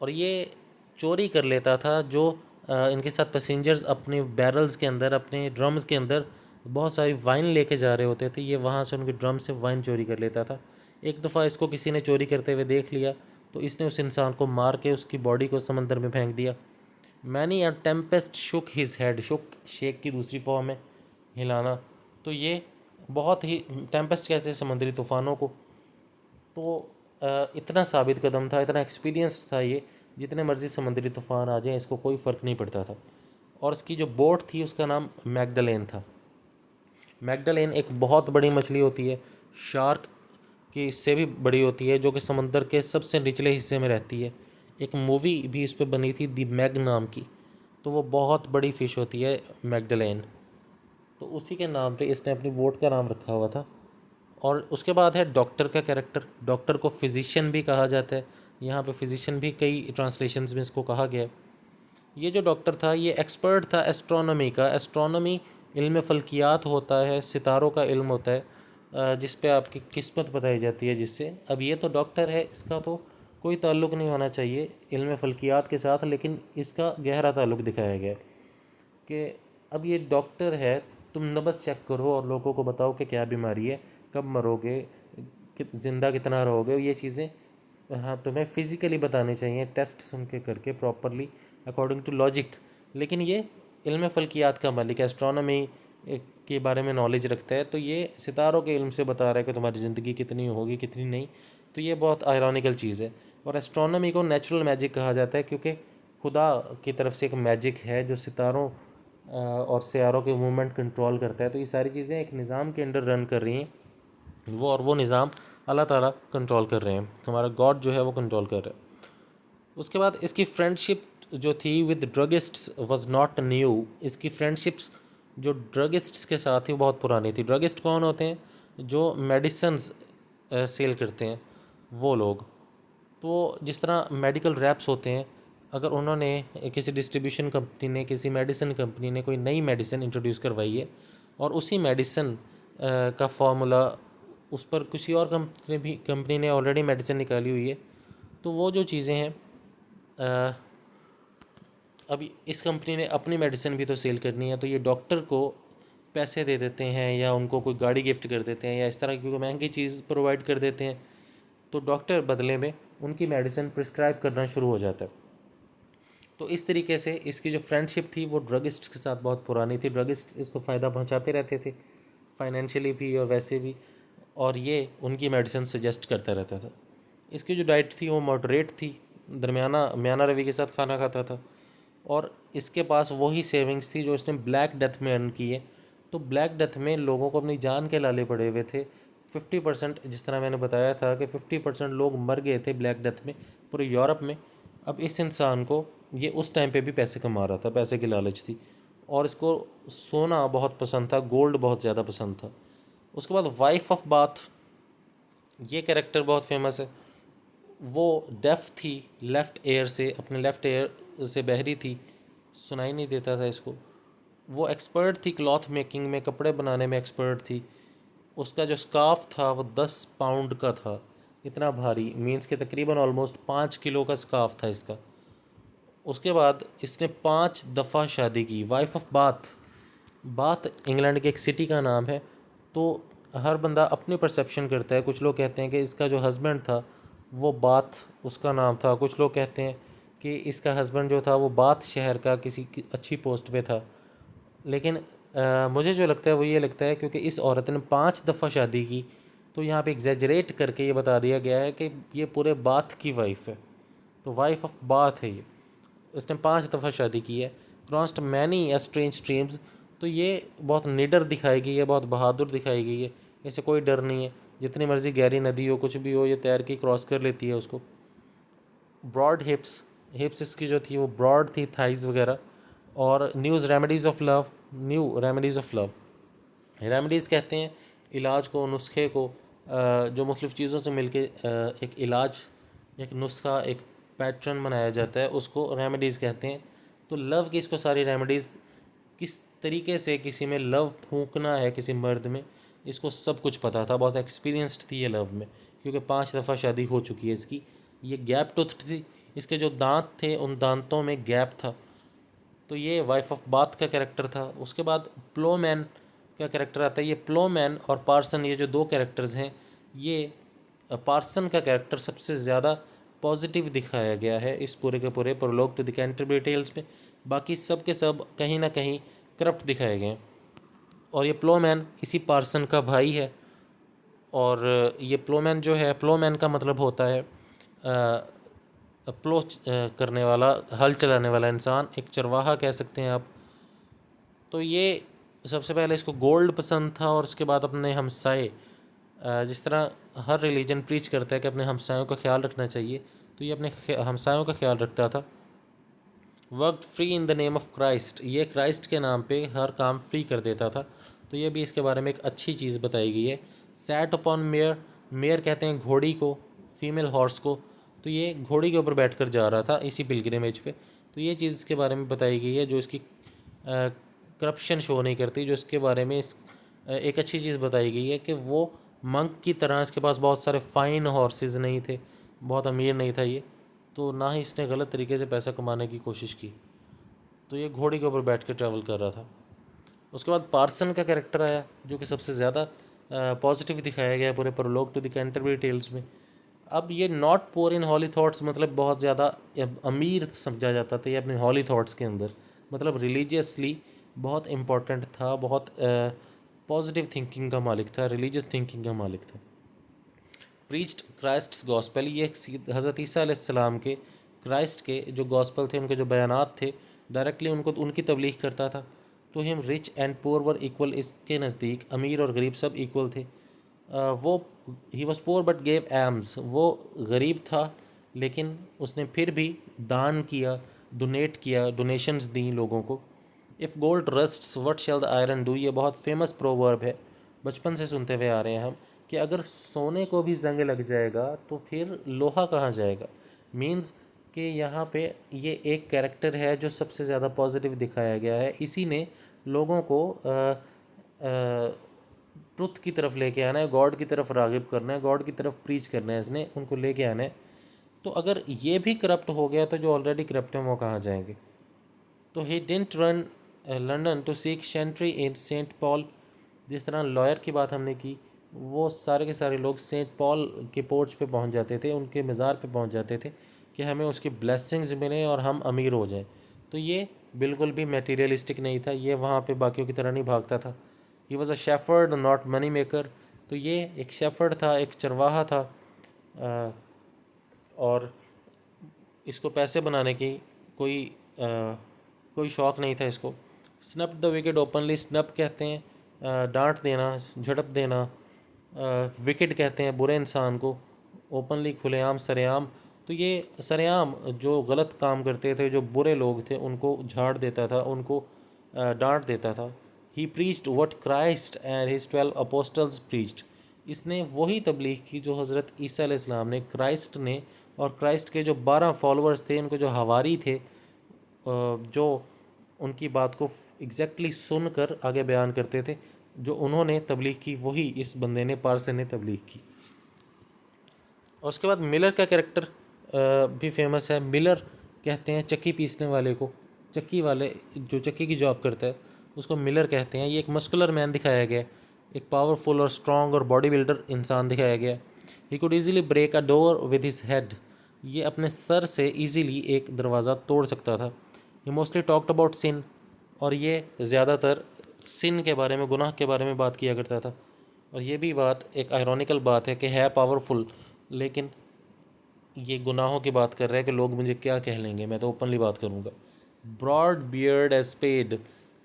और ये चोरी कर लेता था जो इनके साथ पैसेंजर्स अपने बैरल्स के अंदर, अपने ड्रम्स के अंदर बहुत सारी वाइन लेके जा रहे होते थे, ये वहाँ से उनके ड्रम से वाइन चोरी कर लेता था। एक दफ़ा इसको किसी ने चोरी करते हुए देख लिया, तो इसने उस इंसान को मार के उसकी बॉडी को समंदर में फेंक दिया। Many a tempest shook his head, shook shake की दूसरी फॉर्म है हिलाना। तो ये बहुत ही, टेम्पेस्ट कहते हैं समुद्री तूफ़ानों को। तो इतना साबित कदम था, इतना एक्सपीरियंस्ड था ये, जितने मर्ज़ी समुद्री तूफ़ान आ जाएँ इसको कोई फ़र्क नहीं पड़ता था। और इसकी जो बोट थी उसका नाम मैगडलेन था। मैगडलेन एक बहुत बड़ी मछली होती है, शार्क की इससे भी बड़ी होती है, जो कि समंदर के सबसे निचले हिस्से में रहती है। एक मूवी भी इस पर बनी थी, दी मैग नाम की। तो वो बहुत बड़ी फ़िश होती है मैगडलेन, तो उसी के नाम पे इसने अपनी बोट का नाम रखा हुआ था। और उसके बाद है डॉक्टर का कैरेक्टर। डॉक्टर को फिजिशियन भी कहा जाता है, यहाँ पे फिजिशियन भी कई ट्रांसलेशंस में इसको कहा गया है। ये जो डॉक्टर था ये एक्सपर्ट था एस्ट्रोनॉमी का। एस्ट्रोनॉमी इल्म फ़ल्कियात होता है, सितारों का इल्म होता है, जिस पे आपकी किस्मत बताई जाती है जिससे। अब ये तो डॉक्टर है, इसका तो कोई ताल्लुक़ नहीं होना चाहिए इल्म फ़ल्कियात के साथ, लेकिन इसका गहरा ताल्लुक़ दिखाया गया है कि अब ये डॉक्टर है, तुम नब्ज़ चेक करो और लोगों को बताओ कि क्या बीमारी है, कब मरोगे, ज़िंदा कितना रहोगे, ये चीज़ें हाँ तुम्हें फिज़िकली बतानी चाहिए, टेस्ट सुन के करके प्रॉपरली अकॉर्डिंग टू लॉजिक। लेकिन ये इल्म फ़ल्कियात का मालिक है, एस्ट्रोनॉमी के बारे में नॉलेज रखता है, तो ये सितारों के इल्म से बता रहा है कि तुम्हारी ज़िंदगी कितनी होगी कितनी नहीं। तो ये बहुत आयरॉनिकल चीज़ है। और एस्ट्रोनॉमी को नेचुरल मैजिक कहा जाता है, क्योंकि खुदा की तरफ से एक मैजिक है जो सितारों और सियारों के मूवमेंट कंट्रोल करता है। तो ये सारी चीज़ें एक निज़ाम के अंडर रन कर रही हैं, वो निज़ाम अल्लाह ताला कंट्रोल कर रहे हैं, हमारा गॉड जो है वो कंट्रोल कर रहा है। उसके बाद इसकी फ्रेंडशिप जो थी with druggists was not new. इसकी फ्रेंडशिप्स जो ड्रगिस्ट्स के साथ थी वो बहुत पुरानी थी। ड्रगिस्ट कौन होते हैं? जो मेडिसन्स सेल करते हैं वो लोग। तो जिस तरह मेडिकल रैप्स होते हैं, अगर उन्होंने किसी डिस्ट्रीब्यूशन कंपनी ने, किसी मेडिसिन कंपनी ने कोई नई मेडिसिन इंट्रोड्यूस करवाई है और उसी मेडिसिन का फार्मूला उस पर किसी और कंपनी ने ऑलरेडी मेडिसिन निकाली हुई है, तो वो जो चीज़ें हैं अभी इस कंपनी ने अपनी मेडिसिन भी तो सेल करनी है, तो ये डॉक्टर को पैसे दे देते हैं या उनको कोई गाड़ी गिफ्ट कर देते हैं या इस तरह की कोई महंगी चीज़ प्रोवाइड कर देते हैं, तो डॉक्टर बदले में उनकी मेडिसिन प्रिस्क्राइब करना शुरू हो जाता है। तो इस तरीके से इसकी जो फ्रेंडशिप थी वो ड्रगिस्ट के साथ बहुत पुरानी थी। ड्रगिस्ट इसको फ़ायदा पहुंचाते रहते थे, फाइनेंशियली भी और वैसे भी, और ये उनकी मेडिसिन सजेस्ट करता रहता था। इसकी जो डाइट थी वो मॉडरेट थी, दरमियाना म्याना रवि के साथ खाना खाता था, और इसके पास वही सेविंग्स थी जो इसने ब्लैक डेथ में अर्न की है। तो ब्लैक डेथ में लोगों को अपनी जान के लाले पड़े हुए थे। 50%, जिस तरह मैंने बताया था कि 50% लोग मर गए थे ब्लैक डेथ में पूरे यूरोप में। अब इस इंसान को ये उस टाइम पे भी पैसे कमा रहा था, पैसे की लालच थी, और इसको सोना बहुत पसंद था, गोल्ड बहुत ज़्यादा पसंद था। उसके बाद वाइफ ऑफ बाथ, ये कैरेक्टर बहुत फेमस है। वो डेफ थी, लेफ़्ट एयर से, अपने लेफ़्ट एयर से बहरी थी, सुनाई नहीं देता था इसको। वो एक्सपर्ट थी क्लॉथ मेकिंग में, कपड़े बनाने में एक्सपर्ट थी। उसका जो स्कार्फ था वो 10 पाउंड का था, इतना भारी, मीन्स के तकरीबन ऑलमोस्ट 5 किलो का स्कार्फ था इसका। उसके बाद इसने 5 दफ़ा शादी की। Wife of bath, bath England के एक सिटी का नाम है। तो हर बंदा अपनी परसेप्शन करता है। कुछ लोग कहते हैं कि इसका जो हस्बैंड था वो बाथ उसका नाम था, कुछ लोग कहते हैं कि इसका हस्बैंड जो था वो बाथ शहर का किसी अच्छी पोस्ट पे था। लेकिन मुझे जो लगता है वो ये लगता है, क्योंकि इस औरत ने 5 दफ़ा शादी की, तो यहाँ पे एग्जैजरेट करके ये बता दिया गया है कि ये पूरे बाथ की वाइफ है, तो वाइफ ऑफ बाथ है ये। इसने 5 दफ़ा शादी की है। क्रॉस्ड मैनी स्ट्रेंज स्ट्रीम्स, तो ये बहुत निडर दिखाई गई है, बहुत बहादुर दिखाई गई है, इसे कोई डर नहीं है, जितनी मर्ज़ी गहरी नदी हो, कुछ भी हो, ये तैर के क्रॉस कर लेती है उसको। ब्रॉड हिप्स, हिप्स इसकी जो थी वो ब्रॉड थी, थाइज वगैरह। और news remedies of love, new remedies of love, remedies कहते हैं इलाज को, नुस्खे को, जो मुख्तलिफ़ चीज़ों से मिलके एक इलाज, एक नुस्खा, एक पैटर्न बनाया जाता है, उसको रेमेडीज़ कहते हैं। तो लव की इसको सारी रेमेडीज़, किस तरीके से किसी में लव फूंकना है किसी मर्द में, इसको सब कुछ पता था, बहुत एक्सपीरियंस्ड थी ये लव में, क्योंकि 5 दफ़ा शादी हो चुकी है इसकी। ये गैप टूथ थी, इसके जो दांत थे उन दांतों में गैप था। तो ये वाइफ ऑफ बाथ का कैरेक्टर था। उसके बाद प्लोमैन का कैरेक्टर आता है। ये प्लोमैन और पार्सन, ये जो दो कैरेक्टर्स हैं, ये पार्सन का कैरेक्टर सबसे ज़्यादा पॉजिटिव दिखाया गया है इस पूरे के पूरे prologue to the Canterbury Tales में। बाकी सब के सब कहीं ना कहीं करप्ट दिखाए गए हैं। और ये प्लोमैन इसी पार्सन का भाई है। और ये प्लोमैन जो है, प्लोमैन का मतलब होता है प्लो करने वाला, हल चलाने वाला इंसान, एक चरवाहा कह सकते हैं आप। तो ये सबसे पहले इसको गोल्ड पसंद था, और उसके बाद अपने हमसाए, जिस तरह हर रिलीजन प्रीच करता है कि अपने हमसायों का ख्याल रखना चाहिए, तो ये अपने हमसायों का ख्याल रखता था। Worked free in the name of Christ, ये क्राइस्ट के नाम पे हर काम फ्री कर देता था। तो ये भी इसके बारे में एक अच्छी चीज़ बताई गई है। सैट अपॉन मेयर, मेयर कहते हैं घोड़ी को, फीमेल हॉर्स को। तो ये घोड़ी के ऊपर बैठकर जा रहा था इसी पिलग्रिमेज पे। तो ये चीज़ इसके बारे में बताई गई है, जो इसकी करप्शन शो नहीं करती, जो इसके बारे में एक अच्छी चीज़ बताई गई है कि वो मंक की तरह, इसके पास बहुत सारे फाइन हॉर्सेस नहीं थे, बहुत अमीर नहीं था ये, तो ना ही इसने गलत तरीके से पैसा कमाने की कोशिश की। तो ये घोड़ी के ऊपर बैठ के ट्रैवल कर रहा था। उसके बाद पार्सन का कैरेक्टर आया, जो कि सबसे ज़्यादा पॉजिटिव दिखाया गया पूरे prologue to the Canterbury Tales में। अब ये not pour in Holly thoughts, मतलब बहुत ज़्यादा अमीर समझा जाता था ये अपने हॉली थॉट्स के अंदर, मतलब रिलीजियसली बहुत इम्पोर्टेंट था, बहुत पॉजिटिव थिंकिंग का मालिक था, रिलीजियस थिंकिंग का मालिक था। प्रीच्ड क्राइस्ट्स गॉस्पेल, ये हज़रत ईसा अलैहिस्सलाम के, क्राइस्ट के जो गॉस्पेल थे, उनके जो बयानात थे, डायरेक्टली उनको उनकी तबलीग करता था। तो him rich and poor were equal, इसके नज़दीक अमीर और गरीब सब इक्वल थे। वो he was poor but gave AIIMS, वो गरीब था लेकिन उसने फिर भी दान किया, डोनेट किया, डोनेशंस दी लोगों को। If gold rusts what shall the iron do, ये बहुत फेमस प्रोवर्ब है, बचपन से सुनते हुए आ रहे हैं हम, कि अगर सोने को भी जंग लग जाएगा तो फिर लोहा कहाँ जाएगा। मीन्स कि यहाँ पे ये एक कैरेक्टर है जो सबसे ज़्यादा पॉजिटिव दिखाया गया है, इसी ने लोगों को ट्रुथ की तरफ लेके आना है, गॉड की तरफ रागिब करना है, गॉड की तरफ प्रीच करना है, इसने उनको लेके आना है। तो अगर ये भी करप्ट हो गया तो जो ऑलरेडी करप्ट हैं वो कहाँ जाएंगे। तो he didn't run London to seek sentry in Saint Paul, जिस तरह लॉयर की बात हमने की, वो सारे के सारे लोग सेंट पॉल के पोर्च पे पहुंच जाते थे, उनके मज़ार पे पहुंच जाते थे कि हमें उसकी ब्लेसिंग्स मिलें और हम अमीर हो जाएं। तो ये बिल्कुल भी मटेरियलिस्टिक नहीं था, ये वहाँ पे बाकियों की तरह नहीं भागता था। He was a shepherd not money maker, तो ये एक शेफर्ड था, एक चरवाहा था, और इसको पैसे बनाने की कोई कोई शौक़ नहीं था इसको। Snap the wicket openly, snap कहते हैं डांट देना, झड़प देना, विकेट कहते हैं बुरे इंसान को, ओपनली खुलेआम सरेआम। तो ये सरेआम जो गलत काम करते थे, जो बुरे लोग थे, उनको झाड़ देता था, उनको डांट देता था। He preached what Christ and his 12 apostles preached, इसने वही तबलीग की जो हज़रत ईसा अलैहिस्सलाम ने, क्राइस्ट ने, और क्राइस्ट के जो 12 फॉलोअर्स थे, उनको जो हवारी थे, जो उनकी बात को एग्जैक्टली सुनकर आगे बयान करते थे, जो उन्होंने तबलीग की वही इस बंदे ने, पार्सन ने तबलीग की। और उसके बाद मिलर का कैरेक्टर भी फेमस है। मिलर कहते हैं चक्की पीसने वाले को, चक्की वाले जो चक्की की जॉब करता है उसको मिलर कहते हैं। ये एक मस्कुलर मैन दिखाया गया है, एक पावरफुल और स्ट्रॉन्ग और बॉडी बिल्डर इंसान दिखाया गया। He could easily break a door with his head, ये अपने सर से ईजिली एक दरवाज़ा तोड़ सकता था। ही मोस्टली टॉक्ड अबाउट सिन, और ये ज़्यादातर सिन के बारे में, गुनाह के बारे में बात किया करता था। और ये भी बात एक आयरॉनिकल बात है कि है पावरफुल, लेकिन ये गुनाहों की बात कर रहा है कि लोग मुझे क्या कह लेंगे, मैं तो ओपनली बात करूँगा। Broad beard as spade,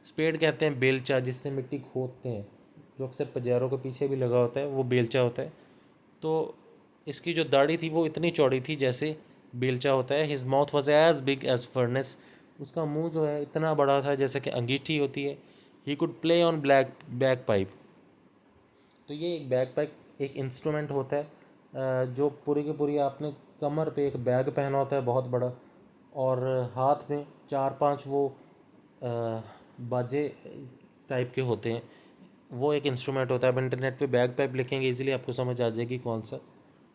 spade कहते हैं बेलचा जिससे मिट्टी खोदते हैं, जो अक्सर पजारों के पीछे भी लगा होता है, वो बेलचा होता है। तो इसकी जो दाढ़ी थी वो इतनी चौड़ी थी जैसे बेलचा होता है। His mouth was as big as furnace, उसका मुंह जो है इतना बड़ा था जैसे कि अंगीठी होती है। He could play on black back pipe, तो ये एक बैक पाइप एक इंस्ट्रूमेंट होता है जो पूरी की पूरी आपने कमर पे एक बैग पहना होता है बहुत बड़ा, और हाथ में 4-5 वो बाजे टाइप के होते हैं, वो एक इंस्ट्रूमेंट होता है। आप इंटरनेट पे बैग पाइप लिखेंगे इजीली आपको समझ आ जाएगी कौन सा।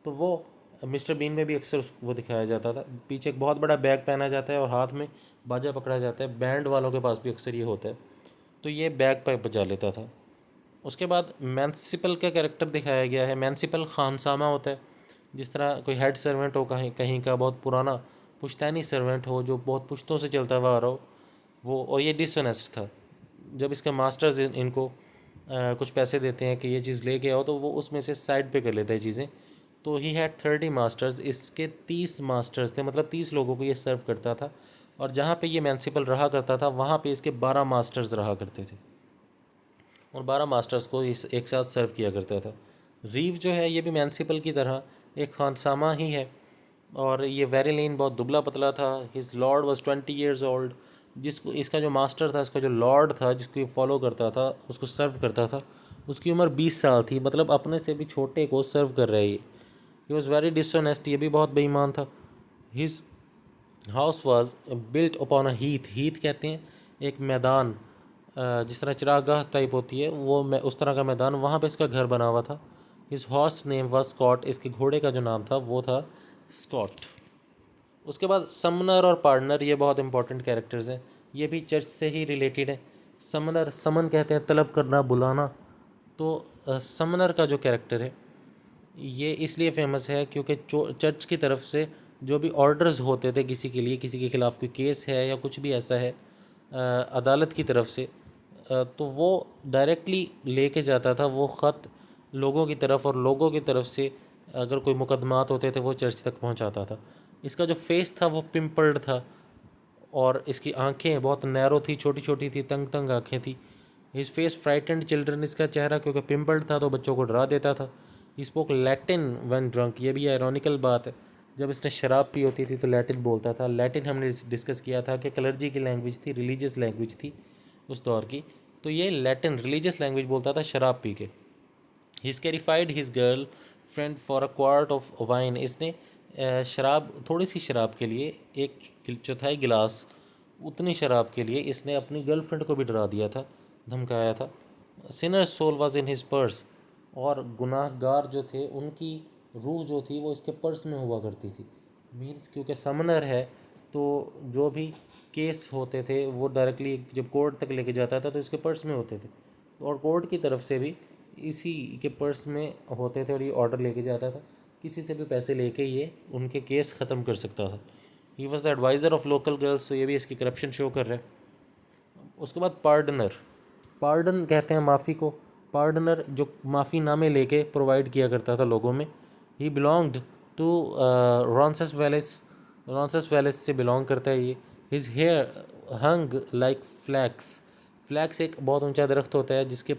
तो वो मिस्टर बीन में भी अक्सर वो दिखाया जाता था, पीछे एक बहुत बड़ा बैग पहना जाता है और हाथ में बाजा पकड़ा जाता है। बैंड वालों के पास भी अक्सर ये होता है, तो ये बैग पाइप बजा लेता था। उसके बाद मैंसिपल का कैरेक्टर दिखाया गया है। मैंसिपल खानसामा होता है, जिस तरह कोई हेड सर्वेंट हो कहीं कहीं का, बहुत पुराना पुश्तैनी सर्वेंट हो जो बहुत पुश्तों से चलता हुआ आ रहा हो वो। और ये डिसऑनेस्ट था, जब इसके मास्टर्स इनको कुछ पैसे देते हैं कि ये चीज़ लेके आओ, तो वो उसमें से साइड पे कर लेता है चीज़ें। तो ही हैड 30 मास्टर्स, इसके 30 मास्टर्स थे, मतलब 30 लोगों को ये सर्व करता था। और जहाँ पे ये म्यूनिसिपल रहा करता था वहाँ पे इसके 12 मास्टर्स रहा करते थे, और 12 मास्टर्स को इस एक साथ सर्व किया करता था। रीव जो है ये भी म्यूनिसिपल की तरह एक खानसामा ही है, और ये वेरी लीन, बहुत दुबला पतला था। His Lord was 20 years old, जिसको इसका जो मास्टर था, इसका जो लॉर्ड था जिसको ये फॉलो करता था, उसको सर्व करता था, उसकी उम्र 20 साल थी, मतलब अपने से भी छोटे को सर्व कर रहे हैं। ही वॉज वेरी डिसऑनेस्ट, ये भी बहुत बेईमान था। His house was built upon a Heath, Heath कहते हैं एक मैदान, जिस तरह चिरागाह टाइप होती है वो उस तरह का मैदान, वहाँ पे इसका घर बना हुआ था। His horse name was Scott, इसके घोड़े का जो नाम था वो था स्कॉट। उसके बाद समनर और पार्टनर, ये बहुत इंपॉर्टेंट कैरेक्टर्स हैं, ये भी चर्च से ही रिलेटेड है। समनर, समन कहते हैं तलब करना, बुलाना। तो समनर का जो कैरेक्टर है ये इसलिए फेमस है क्योंकि चर्च की तरफ से जो भी ऑर्डर्स होते थे किसी के लिए, किसी के खिलाफ कोई केस है या कुछ भी ऐसा है अदालत की तरफ से, तो वो डायरेक्टली लेके जाता था वो ख़त लोगों की तरफ, और लोगों की तरफ से अगर कोई मुकदमात होते थे वो चर्च तक पहुंचाता था। इसका जो फेस था वो पिम्पल्ड था, और इसकी आंखें बहुत नैरो थी, छोटी छोटी थी, तंग तंग आंखें थी। हिज फेस फ्राइटेंड चिल्ड्रन, इसका चेहरा क्योंकि पिम्पल्ड था तो बच्चों को डरा देता था। He spoke Latin when drunk, ये भी आयरॉनिकल बात है, जब इसने शराब पी होती थी तो लैटिन बोलता था। लैटिन हमने डिस्कस किया था कि क्लर्जी की लैंग्वेज थी, रिलीजियस लैंग्वेज थी उस दौर की, तो ये लैटिन रिलीजियस लैंग्वेज बोलता था शराब पी के। He sacrificed his girl friend for a quart of wine, इसने शराब, थोड़ी सी शराब के लिए, एक चौथाई गिलास उतनी शराब के लिए इसने अपनी गर्लफ्रेंड को भी डरा दिया था, धमकाया था। Sinner soul was in his purse, और गुनाहगार जो थे उनकी रूह जो थी वो इसके पर्स में हुआ करती थी। मीन्स क्योंकि समनर है तो जो भी केस होते थे वो डायरेक्टली जब कोर्ट तक लेके जाता था तो इसके पर्स में होते थे, और कोर्ट की तरफ से भी इसी के पर्स में होते थे, और ये ऑर्डर लेके जाता था, किसी से भी पैसे लेके ये उनके केस ख़त्म कर सकता था। He was the adviser of local girls, तो ये भी इसकी करप्शन शो कर रहा है। उसके बाद पार्डनर, पार्डन कहते हैं माफ़ी को। पार्डनर जो माफ़ीनामे लेके प्रोवाइड किया करता था लोगों में। ही बिलोंग्ड टू रॉन्सेस वैलेस से बिलोंग करता है ये। हिज हेयर हंग लाइक फ्लैक्स, फ्लैक्स एक बहुत ऊंचा दरख्त होता है जिसके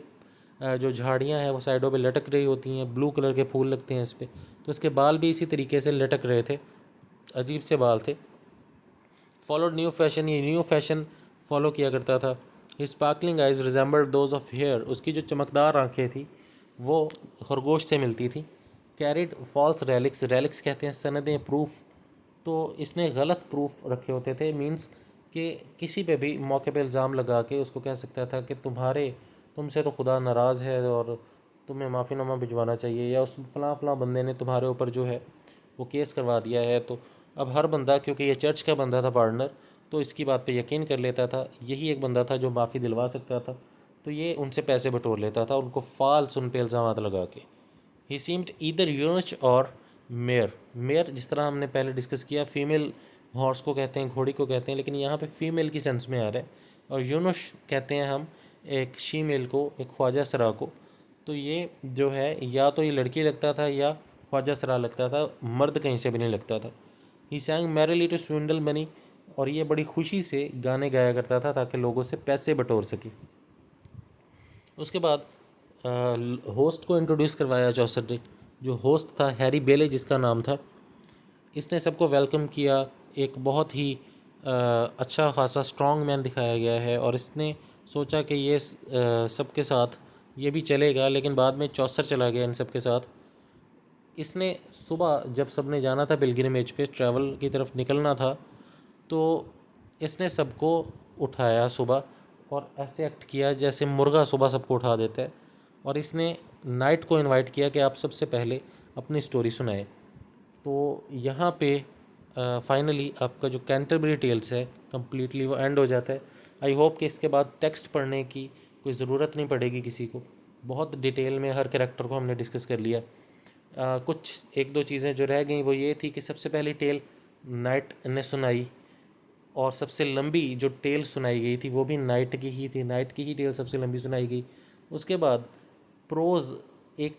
जो झाड़ियाँ हैं वो साइडों पे लटक रही होती हैं, ब्लू कलर के फूल लगते हैं इस पर, तो इसके बाल भी इसी तरीके से लटक रहे थे, अजीब से बाल थे। फॉलोड न्यू फैशन, ये न्यू फैशन फॉलो किया करता था। His sparkling eyes resembled those of hare, उसकी जो चमकदार आंखें थी वो खरगोश से मिलती थी। कैरिड फॉल्स रेलिक्स, रेलिक्स कहते हैं सनदें, प्रूफ, तो इसने गलत प्रूफ रखे होते थे। मींस कि किसी पे भी मौके पे इल्ज़ाम लगा के उसको कह सकता था कि तुमसे तो खुदा नाराज़ है और तुम्हें माफ़ीनामा भिजवाना चाहिए, या उस फ़लाँ फ़लाँ बंदे ने तुम्हारे ऊपर जो है वो केस करवा दिया है। तो अब हर बंदा, क्योंकि ये चर्च का बंदा था पार्टनर, तो इसकी बात पे यकीन कर लेता था। यही एक बंदा था जो माफ़ी दिलवा सकता था, तो ये उनसे पैसे बटोर लेता था उनको फ़ाल्स उन पे इल्ज़ाम लगा के। ही सीम्ड ईदर यूनच और मेयर, मेयर जिस तरह हमने पहले डिस्कस किया फीमेल हॉर्स को कहते हैं, घोड़ी को कहते हैं, लेकिन यहाँ पे फीमेल की सेंस में आ रहा है। और यूनुश कहते हैं हम एक शीमेल को, एक ख्वाजा सरा को। तो ये जो है या तो ये लड़की लगता था या ख्वाजा सरा लगता था, मर्द कहीं से भी नहीं लगता था। He sang merrily to swindle money, और ये बड़ी खुशी से गाने गाया करता था ताकि लोगों से पैसे बटोर सके। उसके बाद होस्ट को इंट्रोड्यूस करवाया चौसर ने। जो होस्ट था हैरी बेले जिसका नाम था, इसने सबको वेलकम किया। एक बहुत ही अच्छा खासा स्ट्रॉन्ग मैन दिखाया गया है, और इसने सोचा कि ये सबके साथ ये भी चलेगा, लेकिन बाद में चौसर चला गया इन सब के साथ। इसने सुबह जब सब ने जाना था पिलग्रिमेज पे, ट्रैवल की तरफ निकलना था, तो इसने सबको उठाया सुबह, और ऐसे एक्ट किया जैसे मुर्गा सुबह सबको उठा देता है। और इसने नाइट को इनवाइट किया कि आप सबसे पहले अपनी स्टोरी सुनाएं। तो यहाँ पे फाइनली आपका जो कैंटरबरी टेल्स है कम्प्लीटली वो एंड हो जाता है। आई होप कि इसके बाद टेक्स्ट पढ़ने की कोई ज़रूरत नहीं पड़ेगी किसी को। बहुत डिटेल में हर कैरेक्टर को हमने डिस्कस कर लिया। कुछ एक दो चीज़ें जो रह गई वो ये थी कि सबसे पहली टेल नाइट ने सुनाई, और सबसे लंबी जो टेल सुनाई गई थी वो भी नाइट की ही थी, नाइट की ही टेल सबसे लंबी सुनाई गई। उसके बाद प्रोज़ एक,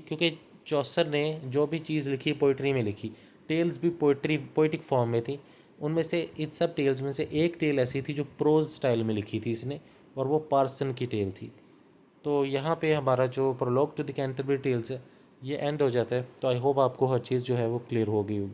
क्योंकि चौसर ने जो भी चीज़ लिखी पोइट्री में लिखी, टेल्स भी पोइटिक फॉर्म में थी। उनमें से इन सब टेल्स में से एक टेल ऐसी थी जो प्रोज स्टाइल में लिखी थी इसने, और वो पार्सन की टेल थी। तो यहाँ पे हमारा जो prologue to the Canterbury Tales है ये एंड हो जाता है। तो आई होप आपको हर चीज़ जो है वो क्लियर हो गई होगी।